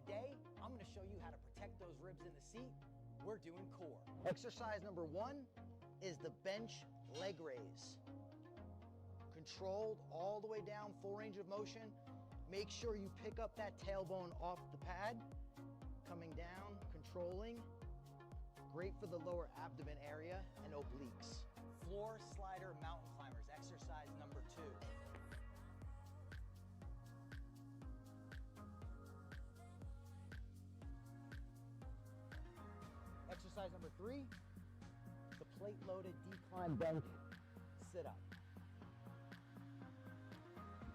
Today, I'm gonna show you how to protect those ribs in the seat. We're doing core. Exercise number 1 is the bench leg raise. Controlled all the way down, full range of motion. Make sure you pick up that tailbone off the pad. Coming down, controlling. Great for the lower abdomen area and obliques. Floor slider mountain climbers, exercise number 2. Exercise number 3, the plate loaded decline bench sit-up.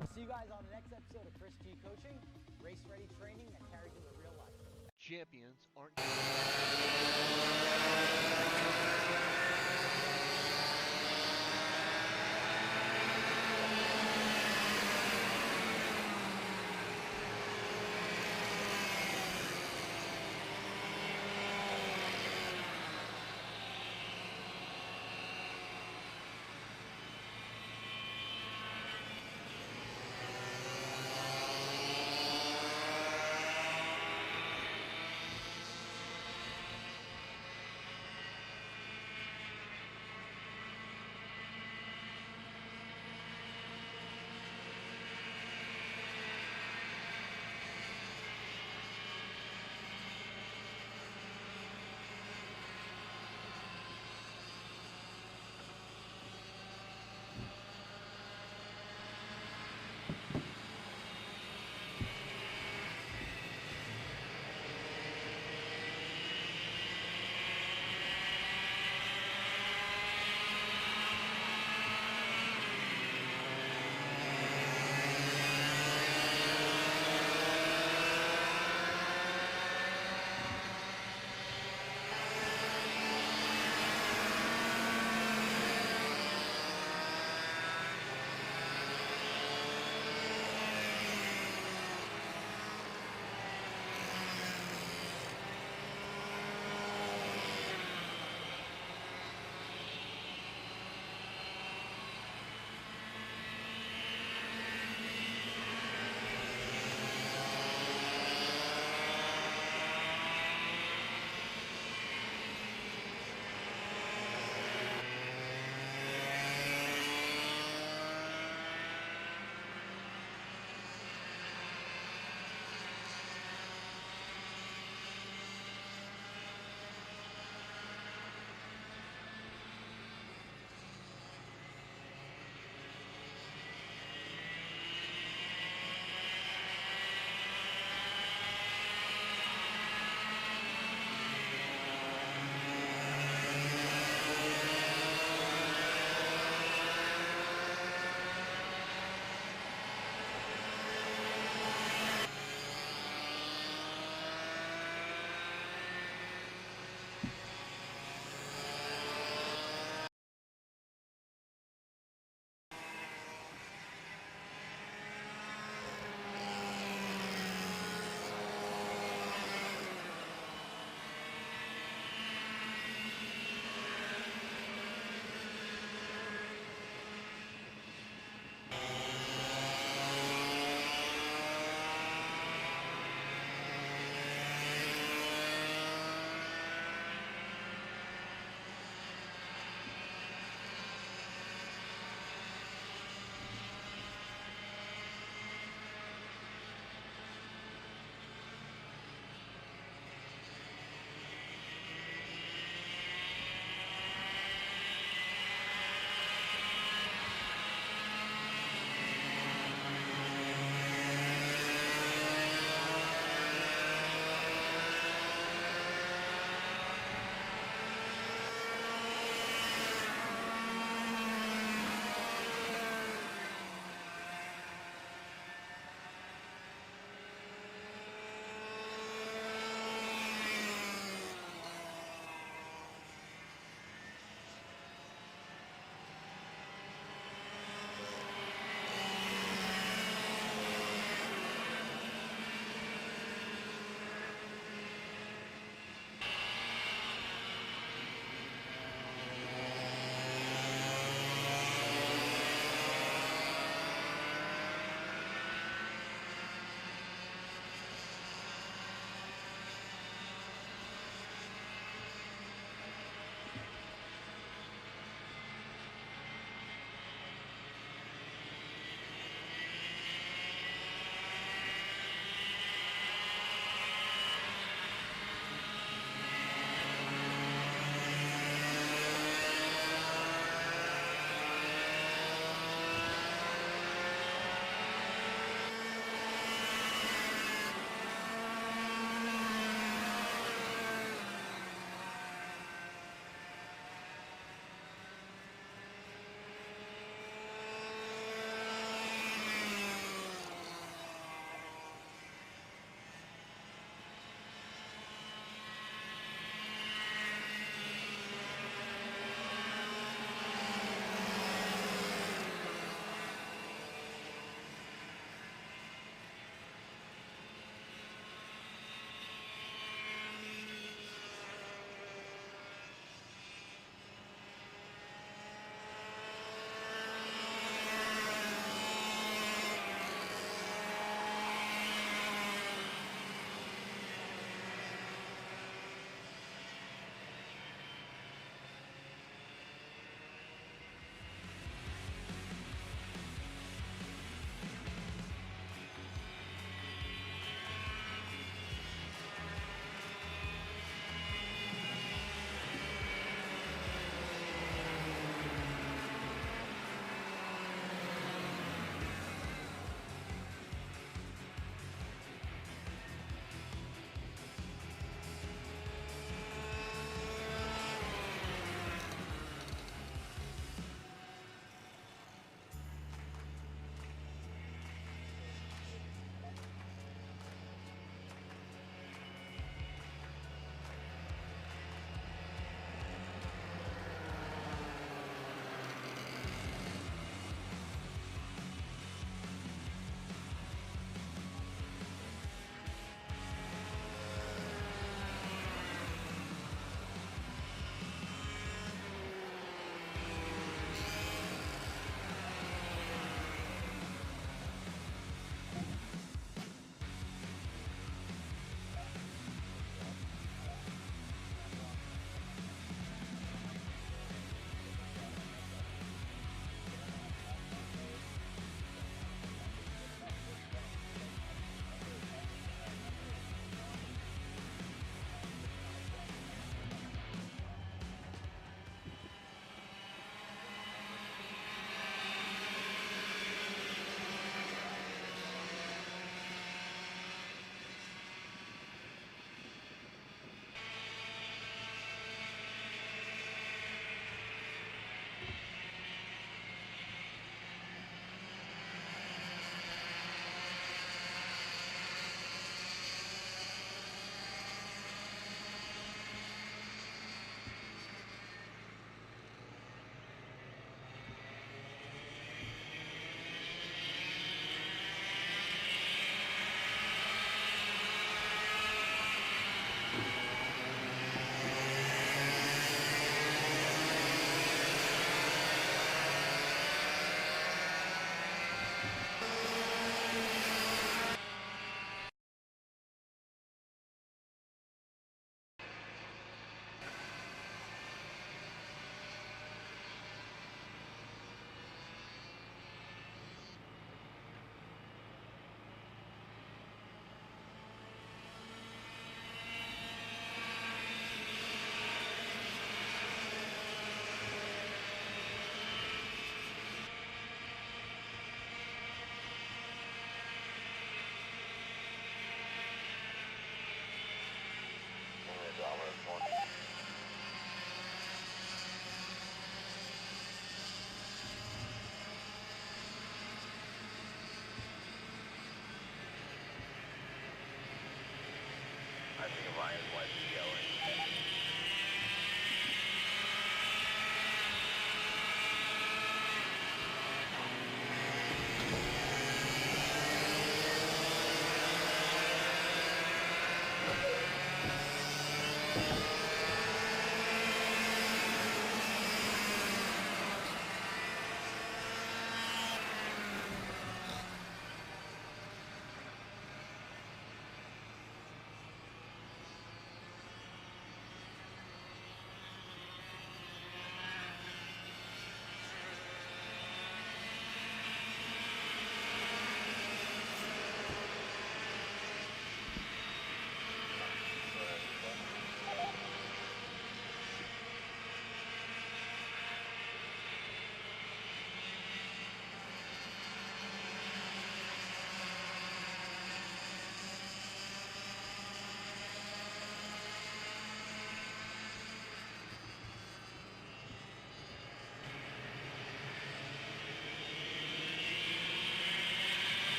I'll see you guys on the next episode of Chris G Coaching, race ready training that carries into real life. Champions aren't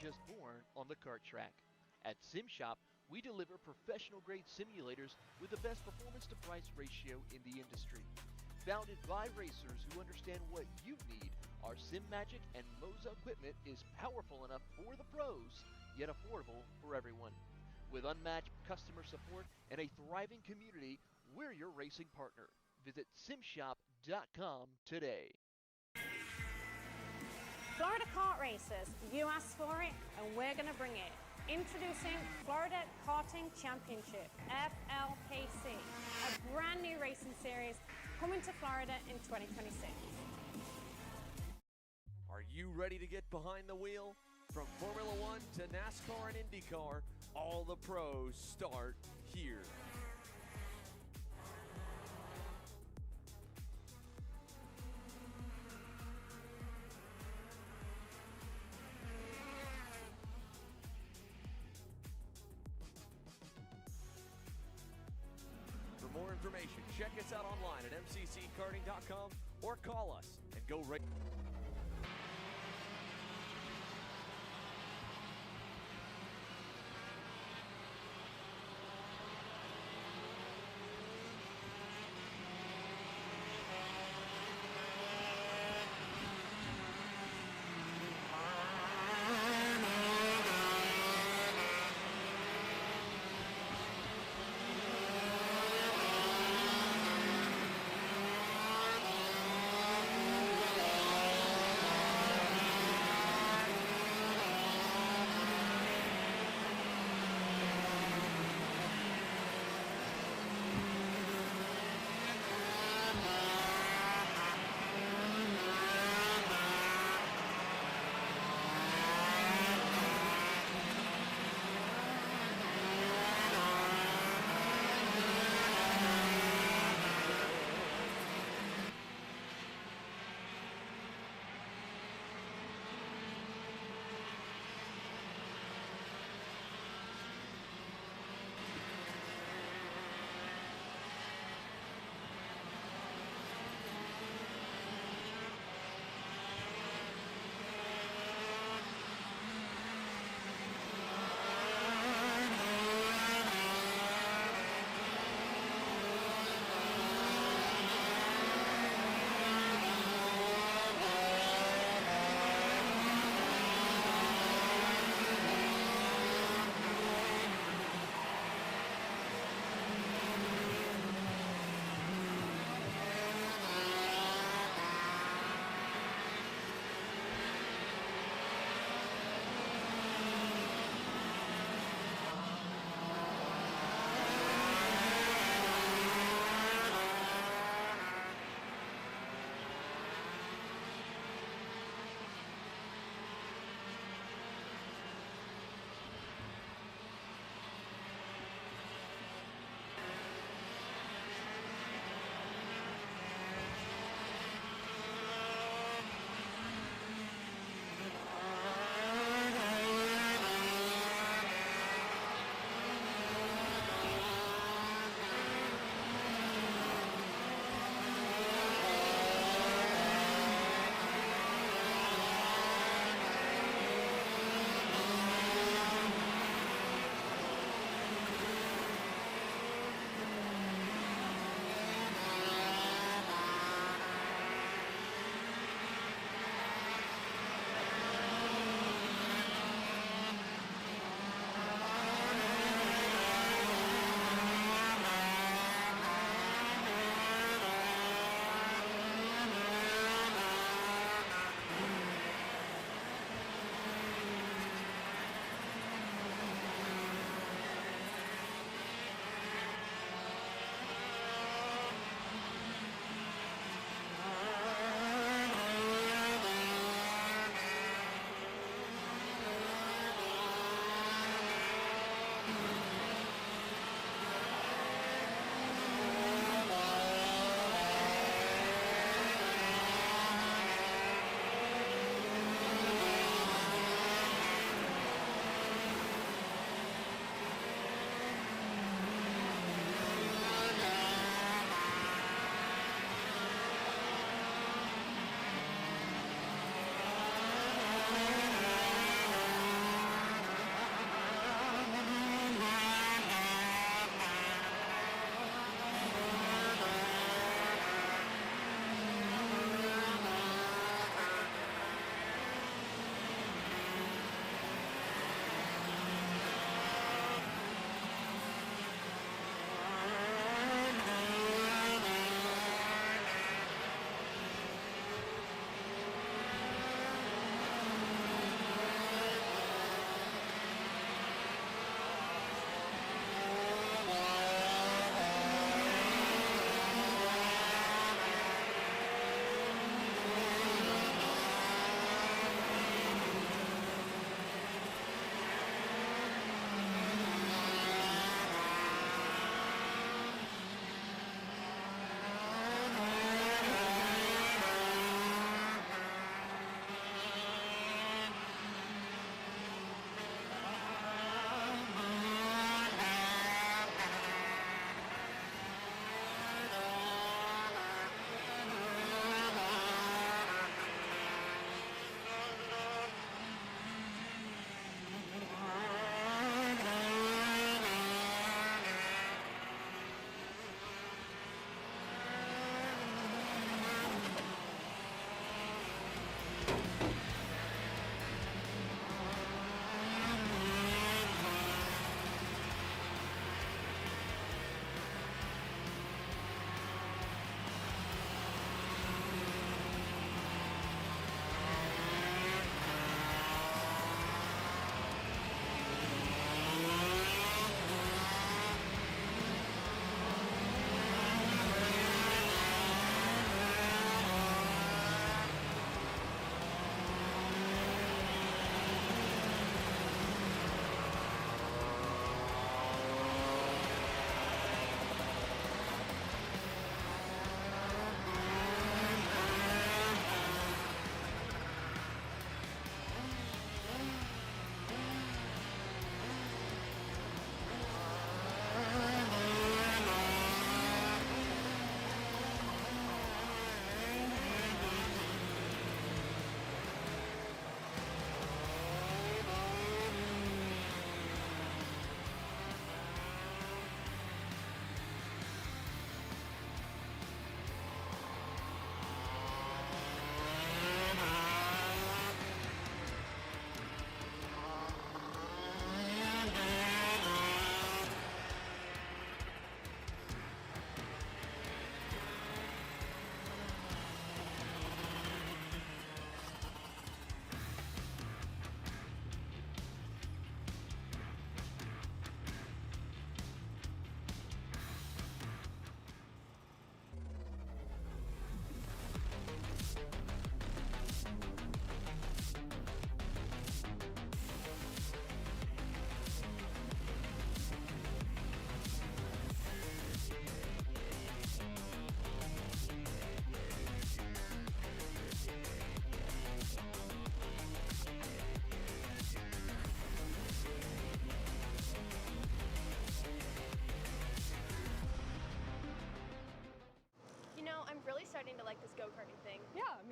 just born on the kart track. At SimShop, we deliver professional-grade simulators with the best performance-to-price ratio in the industry. Founded by racers who understand what you need, our SimMagic and Moza equipment is powerful enough for the pros, yet affordable for everyone. With unmatched customer support and a thriving community, we're your racing partner. Visit simshop.com today. Florida kart racers, you asked for it and we're going to bring it. Introducing Florida Karting Championship, FLKC, a brand new racing series coming to Florida in 2026. Are you ready to get behind the wheel? From Formula One to NASCAR and IndyCar, all the pros start here. For more information, check us out online at mcckarting.com or call us and go right.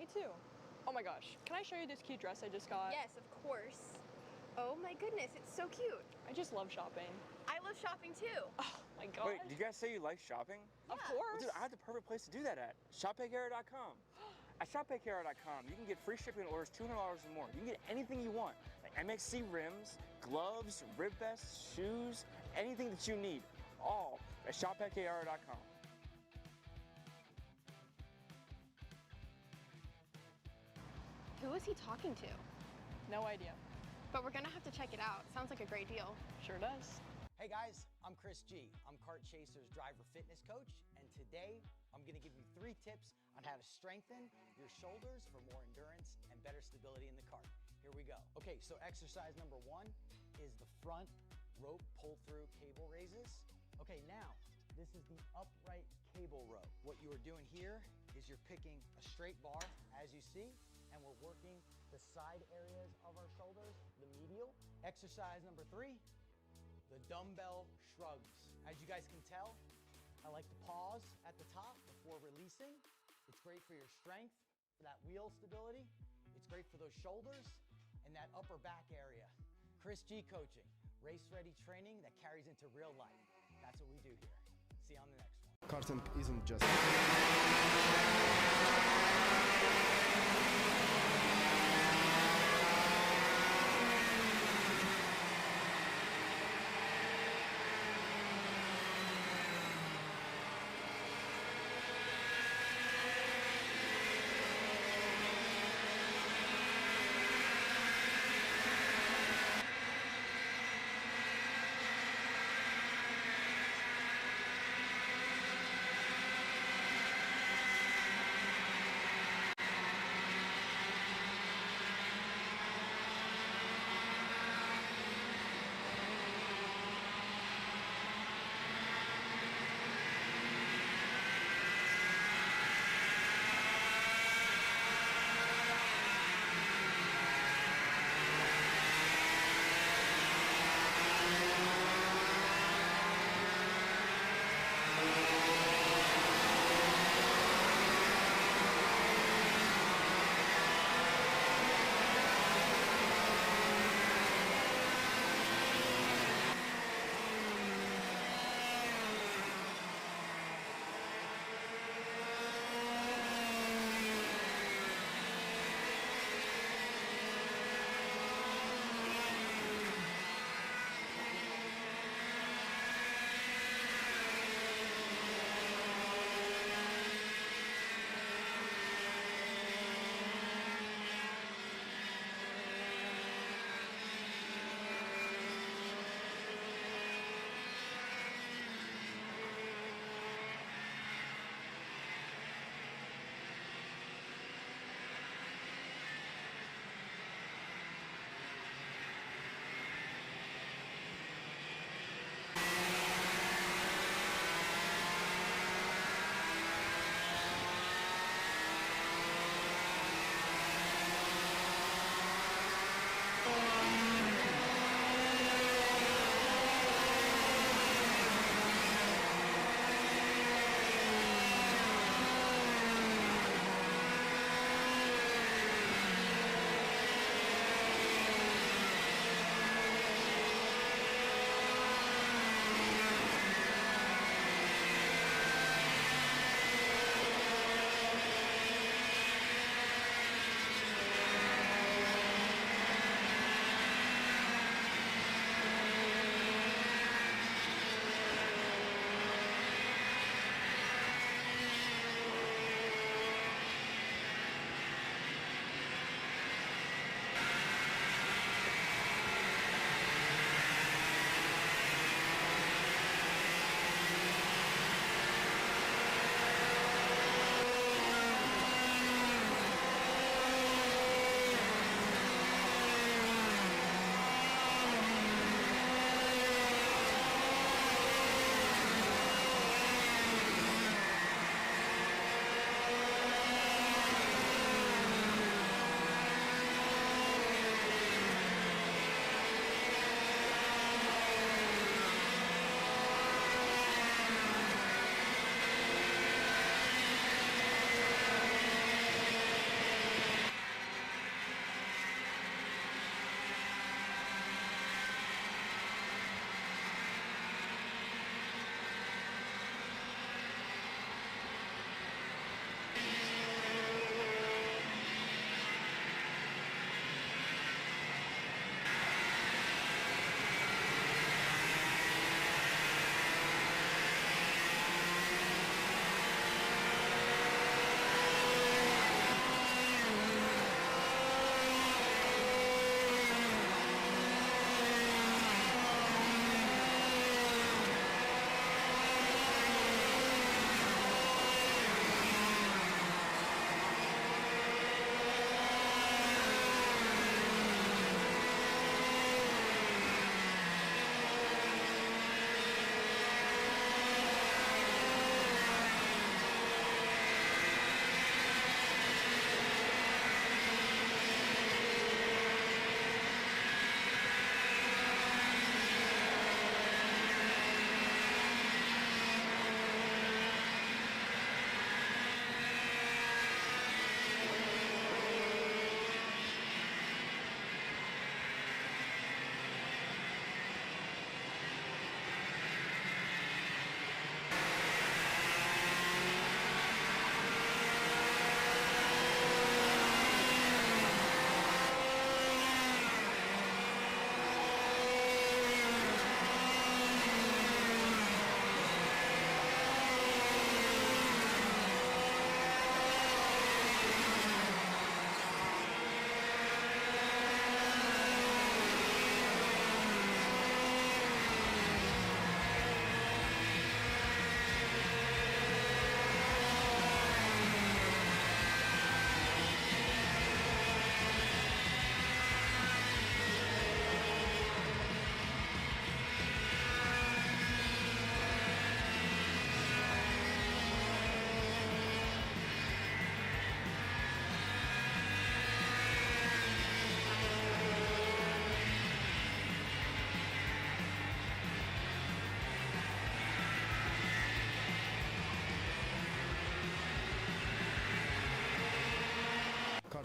me too. Oh my gosh, can I show you this cute dress I just got? Yes, of course. Oh my goodness, it's so cute. I just love shopping. I love shopping too. Oh my gosh. Wait, did you guys say you like shopping? Of Yeah. course. Well, dude, I have the perfect place to do that at. ShopPayCara.com. At ShopPayCara.com, you can get free shipping on orders $200 or more. You can get anything you want, like MXC rims, gloves, rib vests, shoes, anything that you need, all at ShopPayCara.com. Who is he talking to? No idea. But we're gonna have to check it out. Sounds like a great deal. Sure does. Hey guys, I'm Chris G. I'm Kart Chaser's driver fitness coach, and today I'm gonna give you 3 tips on how to strengthen your shoulders for more endurance and better stability in the cart. Here we go. Okay, so exercise number 1 is the front rope pull-through cable raises. Okay, now, this is the upright cable row. What you are doing here is you're picking a straight bar, as you see, and we're working the side areas of our shoulders, the medial. Exercise number 3, the dumbbell shrugs. As you guys can tell, I like to pause at the top before releasing. It's great for your strength, for that wheel stability. It's great for those shoulders and that upper back area. Chris G coaching, race-ready training that carries into real life. That's what we do here. See you on the next one. Karting isn't just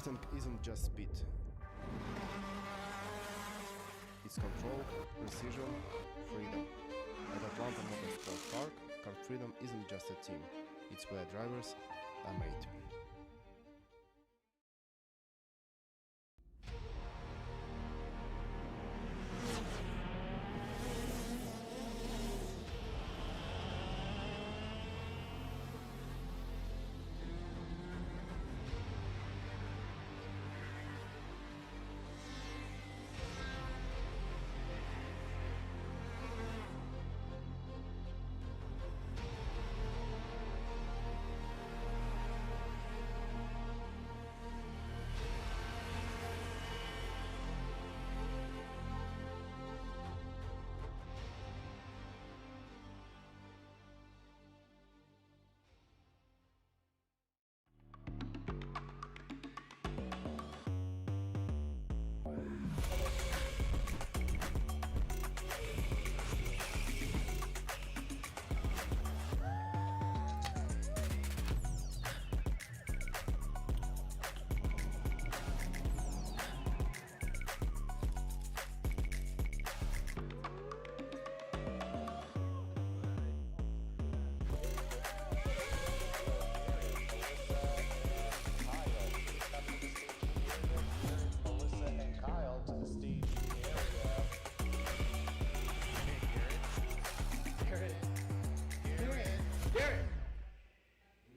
Karting isn't just speed. It's control, precision, freedom. At Atlanta Motorsport Park, Kart Freedom isn't just a team. It's where drivers are made.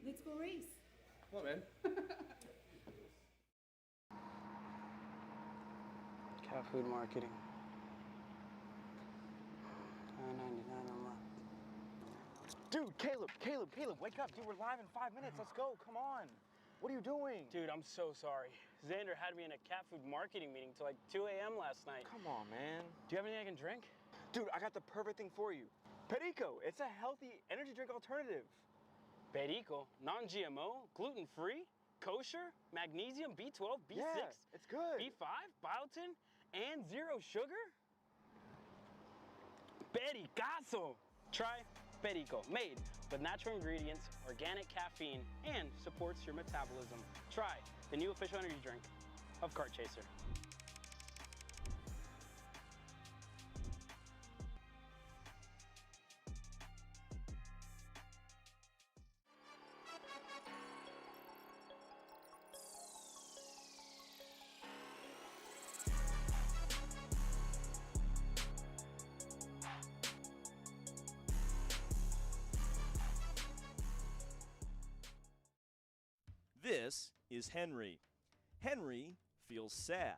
Let's go race. Come on, man. Cat food marketing. $9.99 a month. Dude, Caleb, wake up. Dude, we're live in 5 minutes. Let's go. Come on. What are you doing? Dude, I'm so sorry. Xander had me in a cat food marketing meeting till like 2 a.m. last night. Come on, man. Do you have anything I can drink? Dude, I got the perfect thing for you. Perico. It's a healthy energy drink alternative. Perico, non-GMO, gluten-free, kosher, magnesium, B12, B6, Yeah, it's good. B5, biotin, and zero sugar? Pericazo! Try Perico, made with natural ingredients, organic caffeine, and supports your metabolism. Try the new official energy drink of Kart Chaser. This is Henry. Henry feels sad.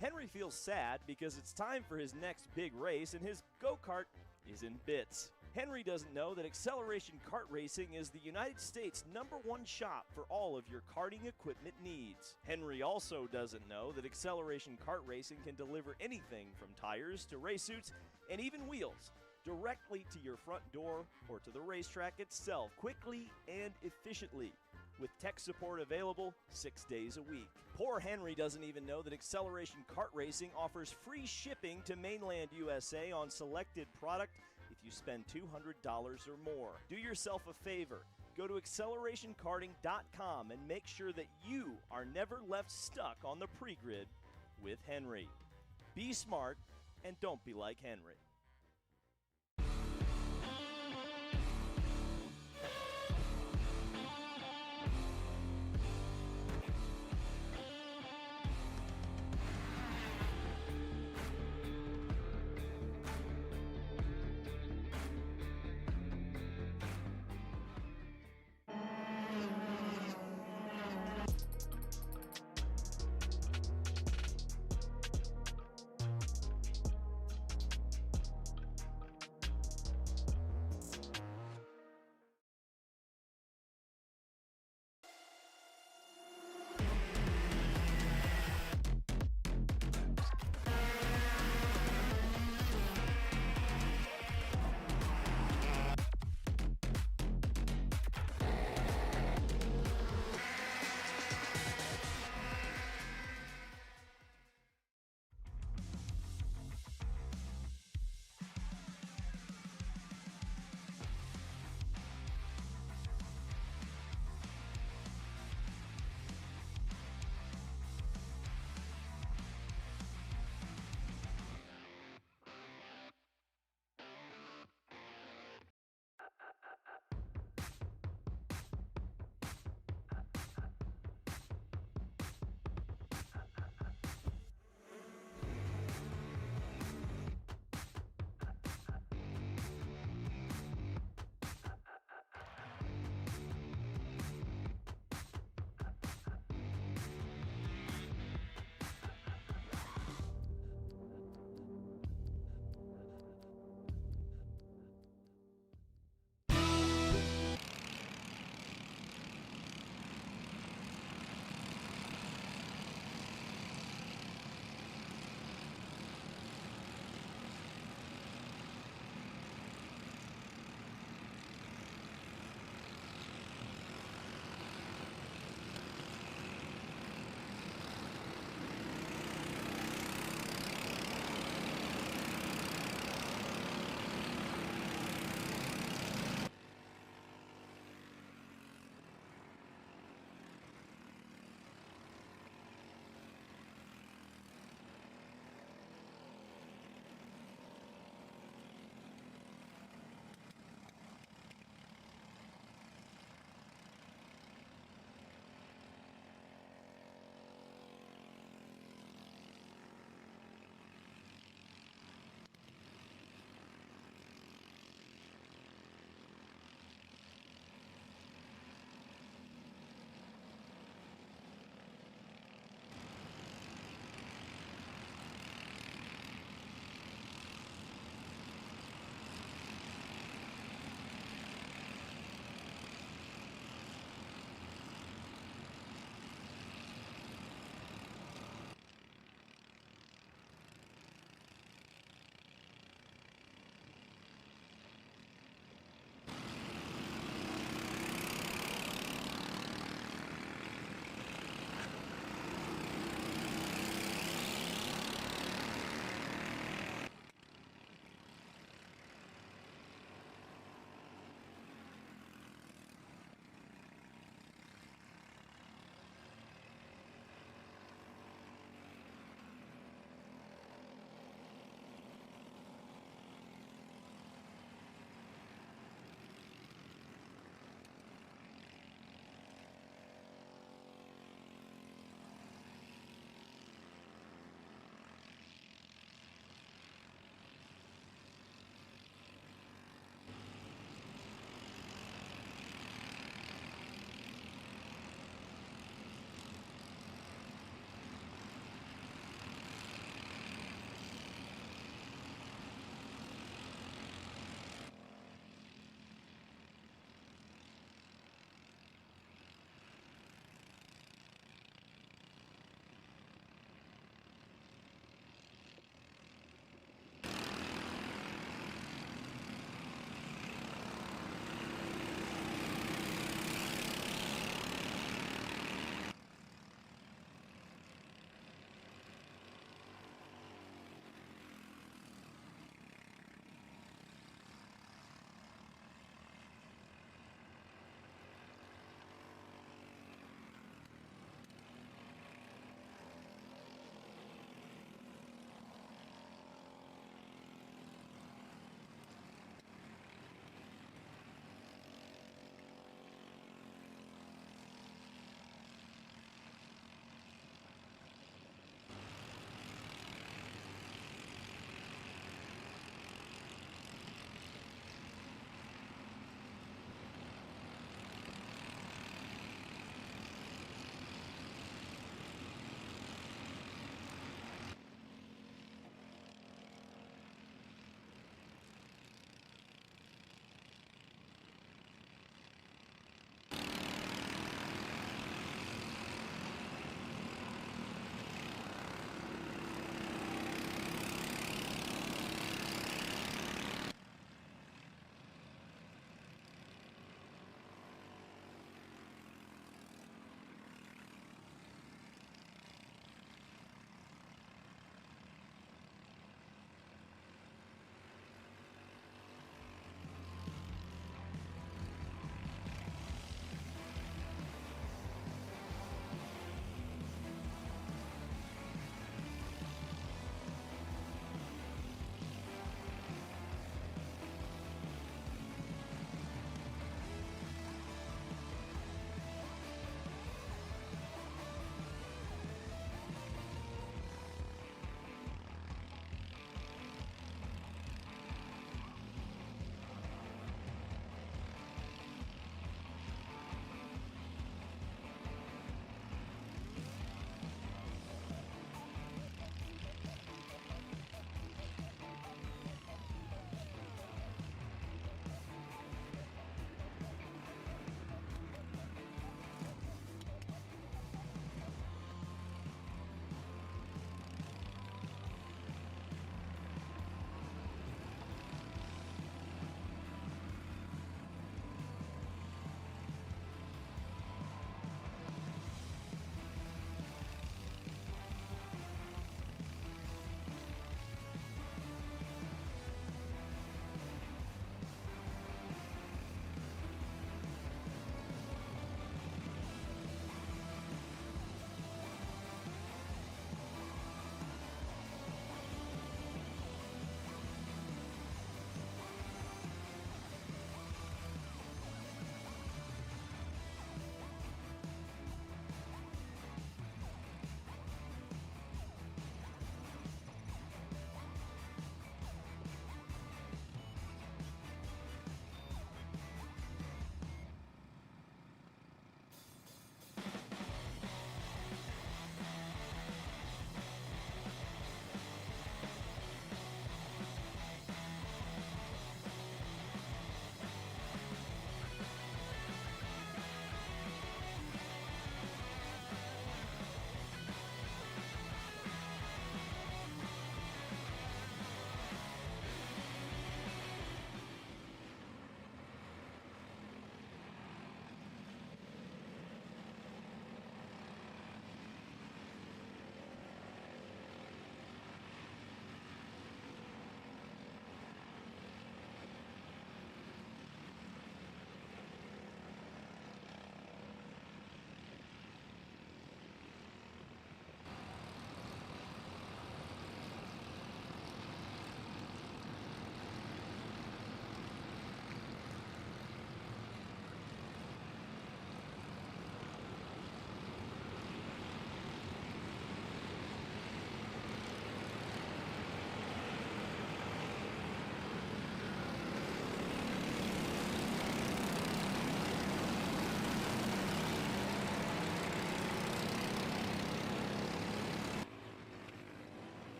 Henry feels sad because it's time for his next big race and his go-kart is in bits. Henry doesn't know that Acceleration Kart Racing is the United States' #1 shop for all of your karting equipment needs. Henry also doesn't know that Acceleration Kart Racing can deliver anything from tires to race suits and even wheels directly to your front door or to the racetrack itself, quickly and efficiently, with tech support available 6 days a week. Poor Henry doesn't even know that Acceleration Kart Racing offers free shipping to mainland USA on selected product if you spend $200 or more. Do yourself a favor. Go to accelerationkarting.com and make sure that you are never left stuck on the pre-grid with Henry. Be smart and don't be like Henry.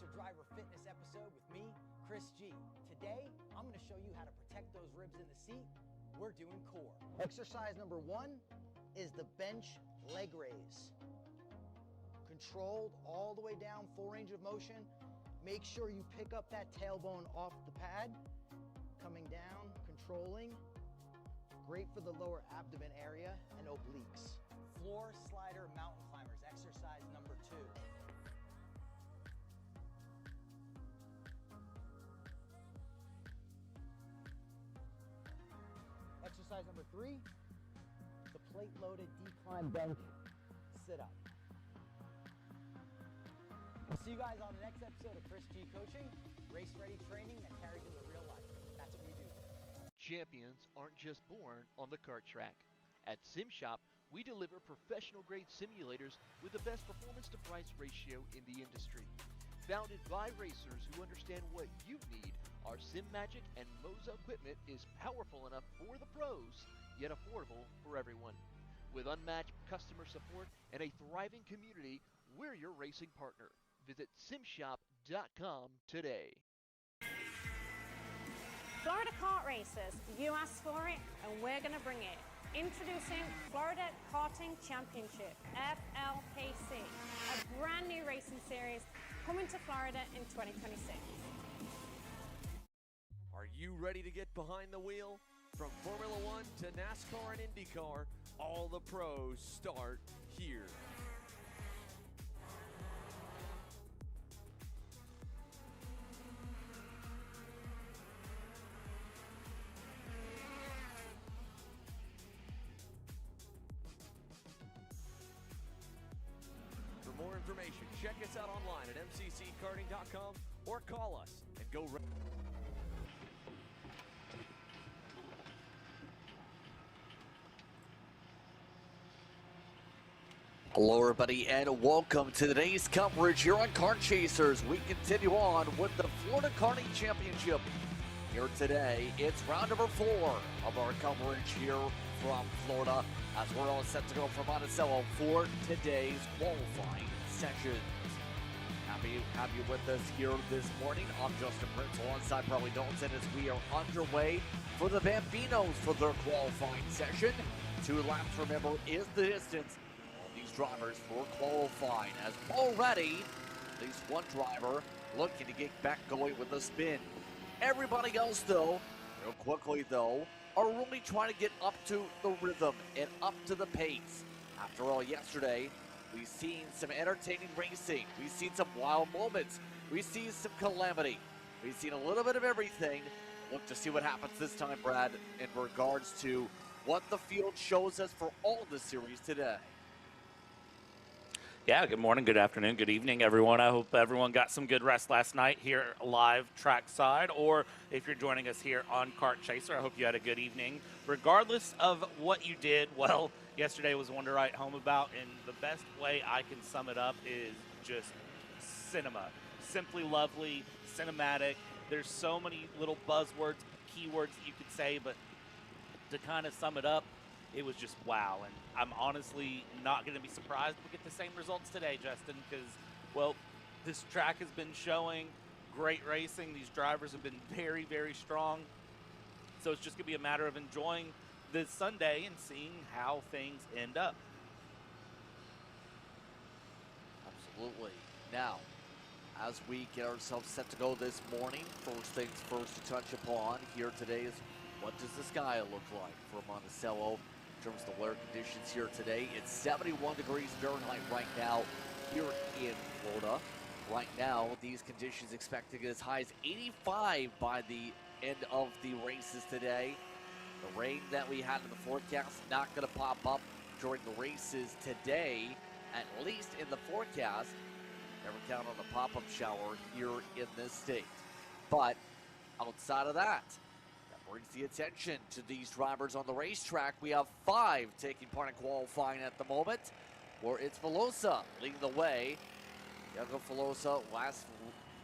to Driver Fitness episode with me, Chris G. Today, I'm going to show you how to protect those ribs in the seat. We're doing core. Exercise number 1 is the bench leg raise. Controlled all the way down, full range of motion. Make sure you pick up that tailbone off the pad. Coming down, controlling. Great for the lower abdomen area and obliques. Floor slider mountain climbers, exercise number 2. Exercise number 3, the plate loaded decline bench sit up. I'll see you guys on the next episode of Chris G Coaching, race ready training that carries into real life. That's what we do. Champions aren't just born on the kart track. At SimShop, we deliver professional-grade simulators with the best performance-to-price ratio in the industry. Founded by racers who understand what you need, our SimMagic and Moza equipment is powerful enough for the pros, yet affordable for everyone. With unmatched customer support and a thriving community, we're your racing partner. Visit simshop.com today. Florida kart racers, you asked for it and we're going to bring it. Introducing Florida Karting Championship, FLKC, a brand new racing series coming to Florida in 2026. Are you ready to get behind the wheel? From Formula One to NASCAR and IndyCar, all the pros start here. For more information, check us out online at mcckarting.com or call us and go. Hello everybody and welcome to today's coverage here on Kart Chasers. We continue on with the Florida Karting Championship. Here today, it's round number 4 of our coverage here from Florida as we're all set to go for Monticello for today's qualifying sessions. Happy to have you with us here this morning. I'm Justin Prince alongside Probably Dalton as we are underway for the Bambinos for their qualifying session. 2 laps, remember, is the distance drivers for qualifying, as already at least one driver looking to get back going with a spin. Everybody else though, real quickly though, are really trying to get up to the rhythm and up to the pace. After all, yesterday we've seen some entertaining racing, we've seen some wild moments, we've seen some calamity, we've seen a little bit of everything. Look to see what happens this time, Brad, in regards to what the field shows us for all the series today. Yeah, good morning, good afternoon, good evening, everyone. I hope everyone got some good rest last night here live trackside, or if you're joining us here on Kart Chaser, I hope you had a good evening. Regardless of what you did, well, yesterday was one to write home about, and the best way I can sum it up is just cinema. Simply lovely, cinematic. There's so many little buzzwords, keywords that you could say, but to kind of sum it up, it was just wow, and I'm honestly not going to be surprised if we get the same results today, Justin, because, well, this track has been showing great racing. These drivers have been very, very strong, so it's just going to be a matter of enjoying this Sunday and seeing how things end up. Absolutely. Now, as we get ourselves set to go this morning, first things first to touch upon here today is what does the sky look like for Monticello? In terms of the weather conditions here today, it's 71 degrees Fahrenheit right now here in Florida. Right now, these conditions expect to get as high as 85 by the end of the races today. The rain that we had in the forecast not going to pop up during the races today, at least in the forecast. Never count on a pop-up shower here in this state. But outside of that, brings the attention to these drivers on the racetrack. We have 5 taking part in qualifying at the moment, where it's Velosa leading the way. Diego Velosa, last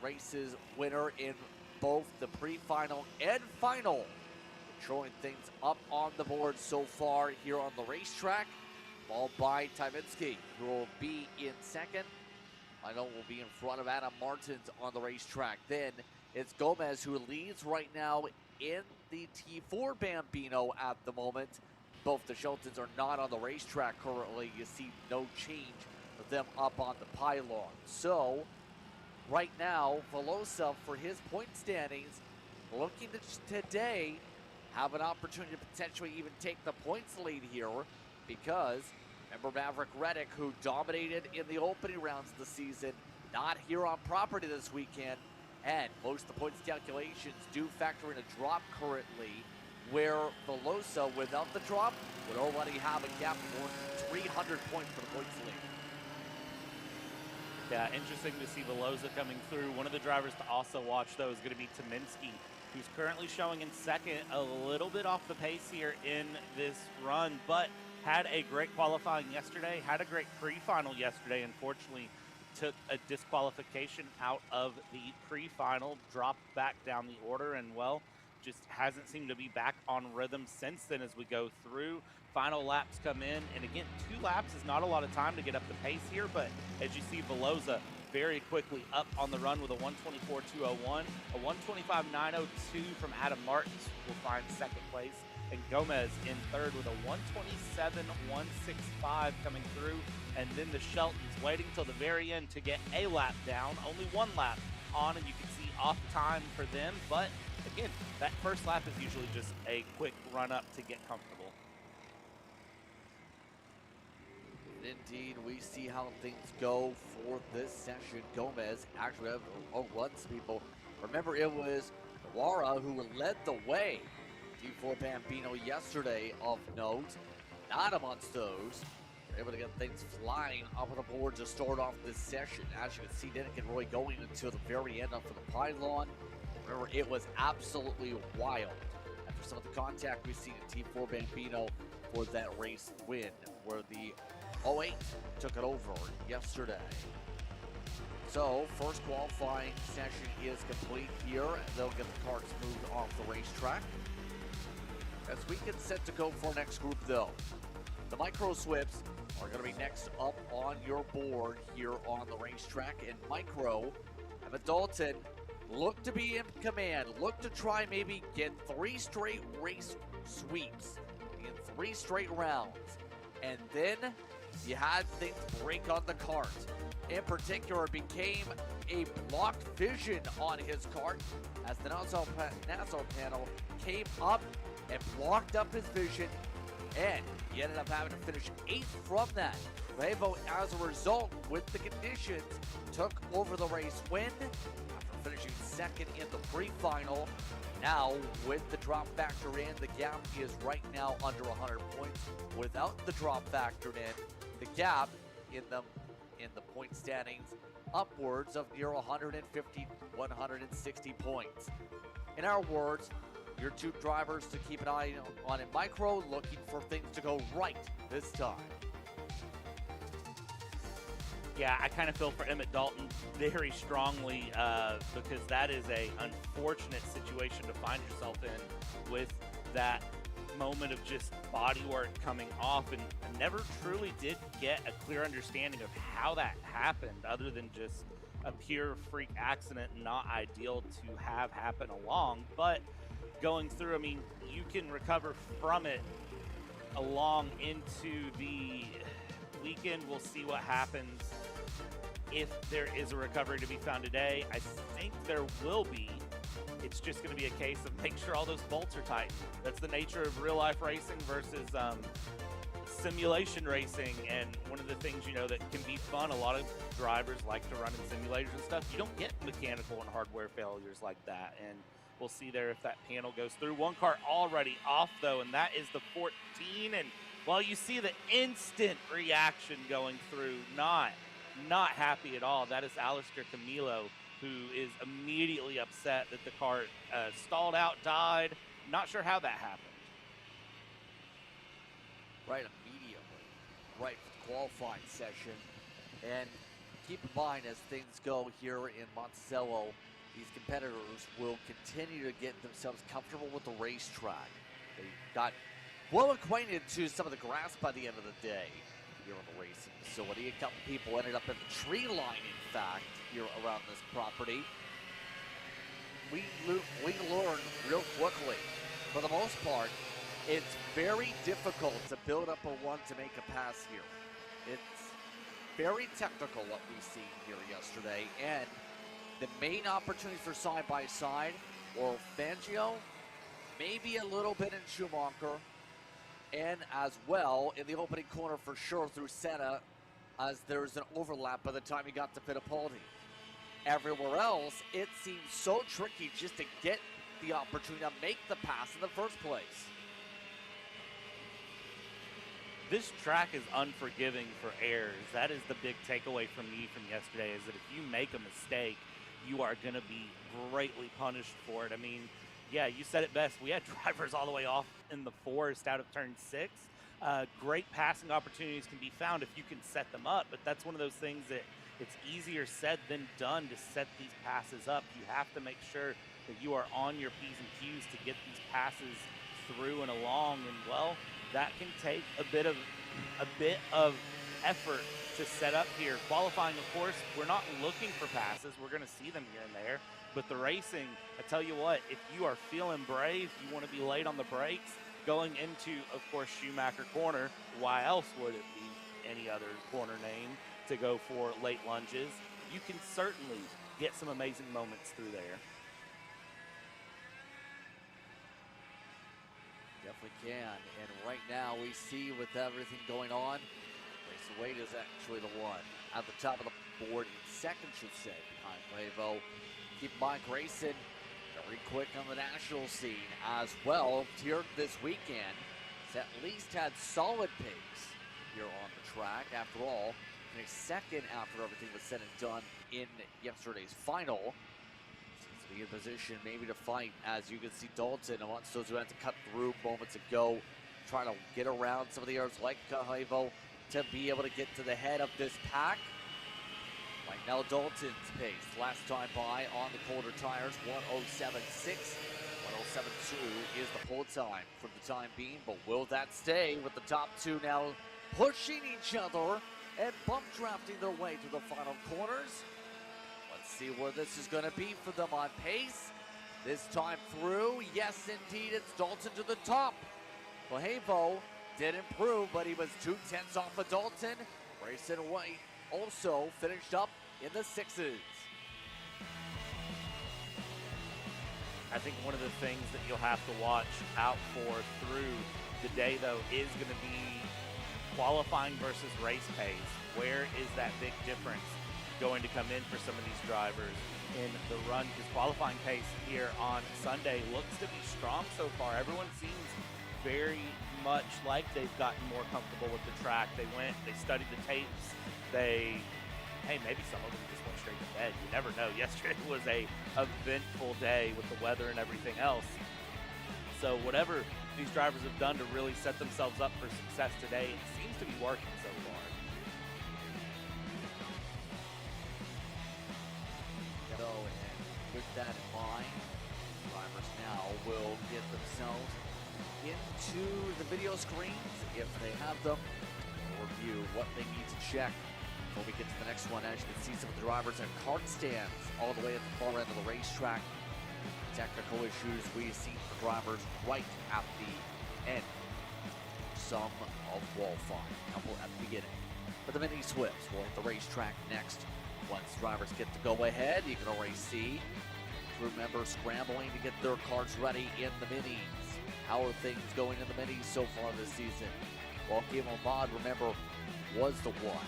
race's winner in both the pre-final and final. Controlling things up on the board so far here on the racetrack, followed by Tyminski, who will be in second. I know will be in front of Adam Martins on the racetrack. Then it's Gomez who leads right now in the T4 Bambino at the moment. Both the Sheltons are not on the racetrack currently. You see no change of them up on the pylon. So right now, Velosa for his point standings, looking to today have an opportunity to potentially even take the points lead here, because remember Maverick Reddick, who dominated in the opening rounds of the season, not here on property this weekend, and most of the points calculations do factor in a drop currently, where Velosa, without the drop, would already have a gap of more than 300 points for the points lead. Yeah, interesting to see Velosa coming through. One of the drivers to also watch, though, is going to be Tominski, who's currently showing in second, a little bit off the pace here in this run, but had a great qualifying yesterday, had a great pre-final yesterday. Unfortunately, took a disqualification out of the pre-final, dropped back down the order, and, well, just hasn't seemed to be back on rhythm since then as we go through. Final laps come in, and again, 2 laps is not a lot of time to get up the pace here, but as you see, Velosa very quickly up on the run with a 124.201, a 125.902 from Adam Martins will find second place, and Gomez in third with a 127.165 coming through, and then the Sheltons waiting till the very end to get a lap down, only 1 lap on, and you can see off time for them, but again, that first lap is usually just a quick run up to get comfortable. Indeed, we see how things go for this session. Gomez actually runs people. Remember, it was Wara who led the way. T4 Bambino yesterday of note. Not amongst those. They're able to get things flying up on the board to start off this session. As you can see, didn't get really going until the very end up for the pylon. Remember, it was absolutely wild after some of the contact we've seen in T4 Bambino for that race win, where the 08 took it over yesterday. So, first qualifying session is complete here, and they'll get the carts moved off the racetrack. As we get set to go for our next group, though, the Micro Swips are going to be next up on your board here on the racetrack. And Micro, Evan Dalton, look to be in command. Look to try maybe get 3 straight race sweeps in 3 straight rounds. And then you had things break on the cart. In particular, it became a blocked vision on his cart as the Nassau panel came up and blocked up his vision, and he ended up having to finish 8th from that. Revo, as a result, with the conditions, took over the race win after finishing 2nd in the pre-final. Now, with the drop factor in, the gap is right now under 100 points. Without the drop factored in, the gap in the point standings upwards of near 150, 160 points. In our words, your 2 drivers to keep an eye on in Micro, looking for things to go right this time. Yeah, I kind of feel for Emmett Dalton very strongly because that is a unfortunate situation to find yourself in, with that moment of just bodywork coming off, and I never truly did get a clear understanding of how that happened, other than just a pure freak accident, not ideal to have happen along. But going through, I mean, you can recover from it along into the weekend. We'll see what happens if there is a recovery to be found today. I think there will be. It's just going to be a case of make sure all those bolts are tight. That's the nature of real life racing versus simulation racing. And one of the things, you know, that can be fun, a lot of drivers like to run in simulators and stuff. You don't get mechanical and hardware failures like that. And we'll see there if that panel goes through. One car already off, though, and that is the 14. And while you see the instant reaction going through, not happy at all. That is Alistair Camilo, who is immediately upset that the car stalled out, died. Not sure how that happened. Right immediately, right for the qualifying session. And keep in mind, as things go here in Monticello, these competitors will continue to get themselves comfortable with the racetrack. They got well acquainted to some of the grass by the end of the day. here on the racing facility. A couple people ended up in the tree line, in fact, here around this property. We learned real quickly, for the most part, it's very difficult to build up a run to make a pass here. It's very technical what we see here yesterday, and the main opportunities for side-by-side were Fangio, maybe a little bit in Schumacher, and as well in the opening corner for sure through Senna, as there's an overlap by the time he got to Fittipaldi. Everywhere else, it seems so tricky just to get the opportunity to make the pass in the first place. This track is unforgiving for errors. That is the big takeaway from me from yesterday, is that if you make a mistake, you are going to be greatly punished for it. I mean, yeah, you said it best. We had drivers all the way off in the forest out of turn 6. Great passing opportunities can be found if you can set them up, but that's one of those things that it's easier said than done to set these passes up. You have to make sure that you are on your P's and Q's to get these passes through and along, and well, that can take a bit of effort to set up here. Qualifying, of course, we're not looking for passes. We're going to see them here and there. But the racing, I tell you what, if you are feeling brave, you want to be late on the brakes, going into, of course, Schumacher corner, why else would it be any other corner name to go for late lunges? You can certainly get some amazing moments through there. Definitely can. And right now we see with everything going on, Grayson Wade is actually the one at the top of the board in second, should say, behind Bravo. Keep in mind, Grayson very quick on the national scene as well. Here this weekend, he's at least had solid pace here on the track. After all, finished second after everything was said and done in yesterday's final. Be in position maybe to fight, as you can see Dalton amongst those who had to cut through moments ago, trying to get around some of the areas like Cahevo to be able to get to the head of this pack. Right now Dalton's pace last time by on the colder tires, 107.6. 107.2 is the pole time for the time being, but will that stay with the top two now pushing each other and bump drafting their way to the final corners? See where this is going to be for them on pace. This time through, yes indeed, it's Dalton to the top. Cahevo did improve, but he was 2/10 off of Dalton. Grayson White also finished up in the 6s. I think one of the things that you'll have to watch out for through the day, though, is going to be qualifying versus race pace. Where is that big difference going to come in for some of these drivers in the run? Because qualifying pace here on Sunday looks to be strong so far. Everyone seems very much like they've gotten more comfortable with the track. They studied the tapes. Hey, maybe some of them just went straight to bed. You never know. Yesterday was a eventful day with the weather and everything else. So whatever these drivers have done to really set themselves up for success today, it seems to be working so far. And with that in mind, drivers now will get themselves into the video screens if they have them, and review what they need to check before we get to the next one. As you can see, some of the drivers at kart stands all the way at the far end of the racetrack. Technical issues we've seen for drivers right at the end. Some of qualifying, a couple at the beginning. But the mini Swifts will hit the racetrack next. Once drivers get to go ahead, you can already see crew members scrambling to get their cars ready in the minis. How are things going in the minis so far this season? Well, Kim Ahmad, remember, was the one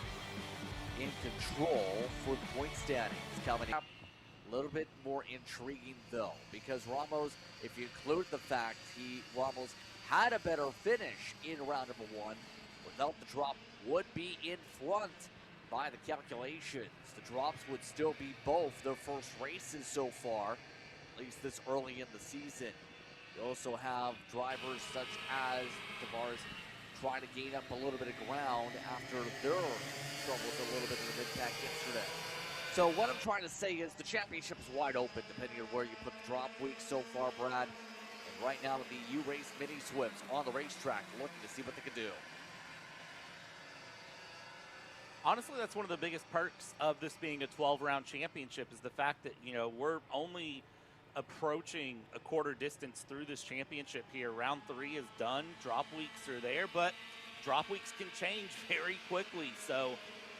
in control for the point standings. Coming up, a little bit more intriguing though, because Ramos, if you include the fact Ramos had a better finish in round number 1, without the drop, would be in front by the calculations. The drops would still be both their first races so far, at least this early in the season. You also have drivers such as Tavares trying to gain up a little bit of ground after their struggles a little bit in the mid-pack yesterday. So what I'm trying to say is the championship is wide open depending on where you put the drop week so far, Brad. And right now the U-Race Mini Swifts on the racetrack looking to see what they can do. Honestly, that's one of the biggest perks of this being a 12-round championship is the fact that, we're only approaching a quarter distance through this championship here. Round 3 is done. Drop weeks are there, but drop weeks can change very quickly. So